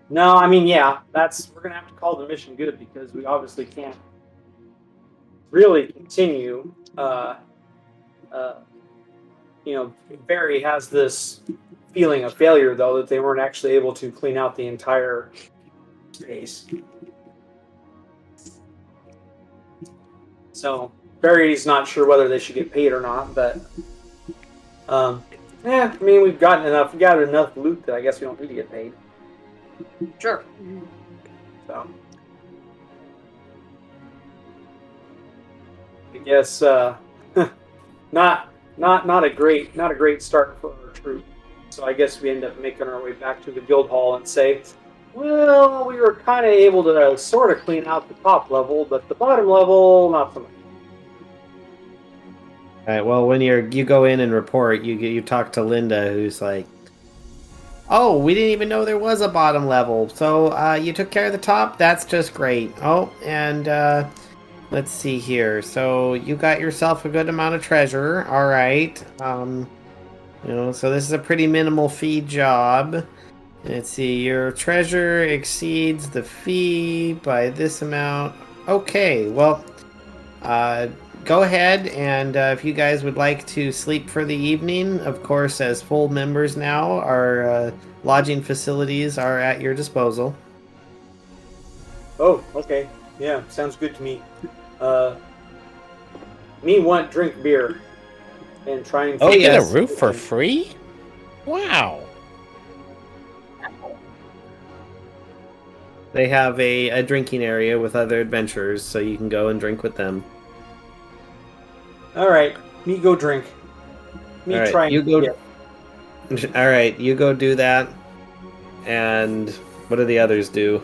no. I mean, yeah. We're gonna have to call the mission good because we obviously can't really continue. Barry has this feeling of failure, though, that they weren't actually able to clean out the entire space. So Barry's not sure whether they should get paid or not, but I mean, we've gotten enough loot that I guess we don't need to get paid. Sure. So I guess not a great start for our troop. So I guess we end up making our way back to the guild hall and say, well, we were kind of able to sort of clean out the top level, but the bottom level, not so much. All right. Well, when you go in and report, you talk to Linda, who's like, "Oh, we didn't even know there was a bottom level. So you took care of the top. That's just great. Oh, and let's see here. So you got yourself a good amount of treasure. All right. So this is a pretty minimal fee job. Let's see. Your treasure exceeds the fee by this amount. Okay. Well, go ahead, and if you guys would like to sleep for the evening, of course, as full members now, our lodging facilities are at your disposal. Oh, okay. Yeah, sounds good to me. Me want drink beer and try and. Oh, you get a yes. roof for free? Wow. They have a drinking area with other adventurers, so you can go and drink with them. All right, me go drink. Me All right, try. you go. All right, you go do that. And what do the others do?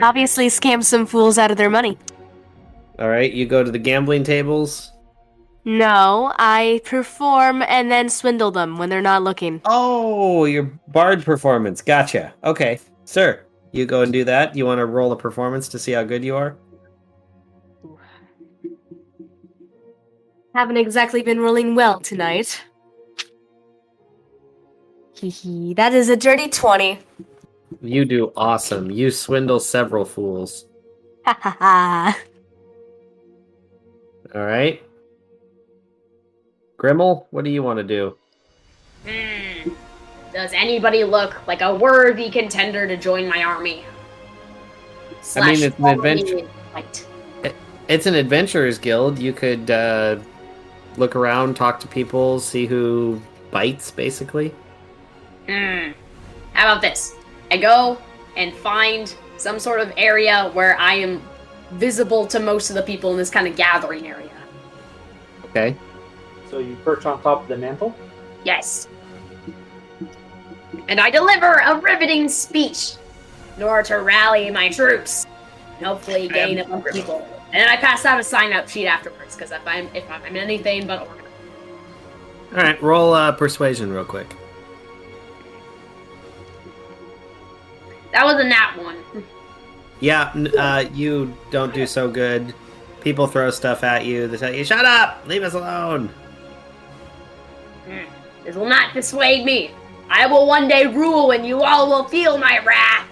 Obviously, scam some fools out of their money. All right, you go to the gambling tables. No, I perform and then swindle them when they're not looking. Oh, your bard performance. Gotcha. Okay, sir, you go and do that. You want to roll a performance to see how good you are? Haven't exactly been rolling well tonight. Hehe, that is a dirty 20. You do awesome. You swindle several fools. Ha ha ha. All right. Grimmel, what do you want to do? Does anybody look like a worthy contender to join my army? I mean, it's an adventure. Fight. It's an adventurers guild. You could look around, talk to people, see who bites, basically. How about this? I go and find some sort of area where I am visible to most of the people in this kind of gathering area. Okay. So you perch on top of the mantle? Yes. And I deliver a riveting speech in order to rally my troops and hopefully gain a bunch of people. And then I pass out a sign-up sheet afterwards, because if I'm anything but organized. All right, roll persuasion real quick. That was a nat one. Yeah, you don't do so good. People throw stuff at you. They tell you, "Shut up! Leave us alone." This will not dissuade me. I will one day rule, and you all will feel my wrath.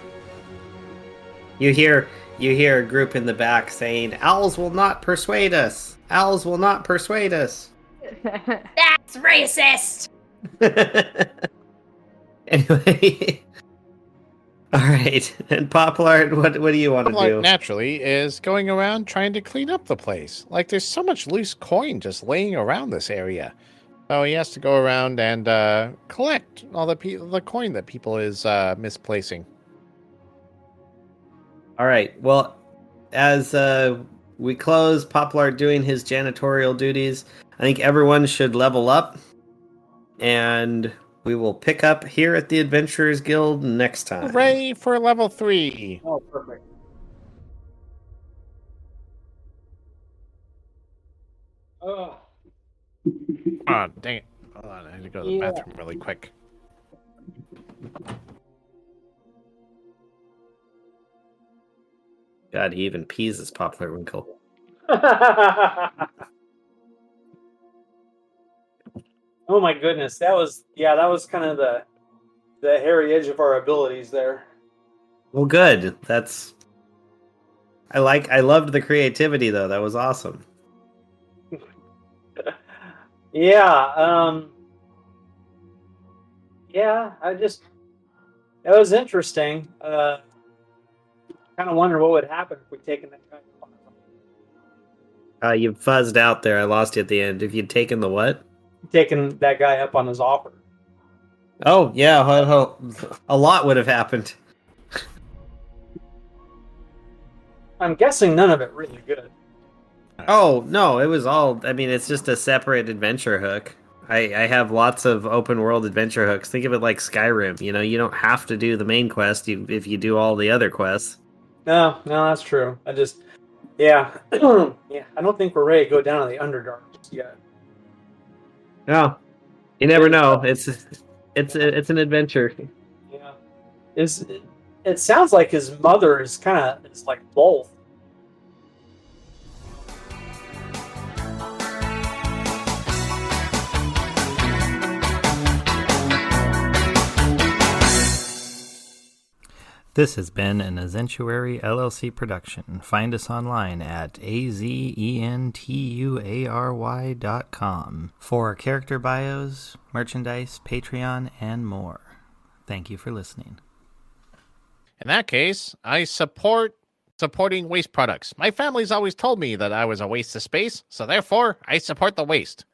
You hear a group in the back saying, "Owls will not persuade us. Owls will not persuade us." That's racist. Anyway. All right. And Poplart, what do you want to do? Naturally, is going around trying to clean up the place. Like, there's so much loose coin just laying around this area. So he has to go around and collect all the coin that people is misplacing. All right. Well, as we close, Poplart doing his janitorial duties, I think everyone should level up, and we will pick up here at the Adventurers Guild next time. Hooray for level 3. Oh, perfect. Oh, Oh, dang it. Hold on, I had to go to the Yeah. bathroom really quick. God, he even pees his Poplar Winkle. oh my goodness, that was kind of the hairy edge of our abilities there. Well, good. I loved the creativity though. That was awesome. Yeah, that was interesting. Kind of wonder what would happen if we'd taken that guy You fuzzed out there. I lost you at the end. If you'd taken the what? up on his offer. Oh yeah, a lot would have happened. I'm guessing none of it really good. Oh no, it was all. I mean, it's just a separate adventure hook. I have lots of open world adventure hooks. Think of it like Skyrim. You know, you don't have to do the main quest if you do all the other quests. No, that's true. Yeah, yeah. I don't think we're ready to go down to the Underdark yet. No, you never know. It's an adventure. Yeah, it sounds like his mother is like both. This has been an Azentuary LLC production. Find us online at azentuary.com for character bios, merchandise, Patreon, and more. Thank you for listening. In that case, I support supporting waste products. My family's always told me that I was a waste of space, so therefore, I support the waste.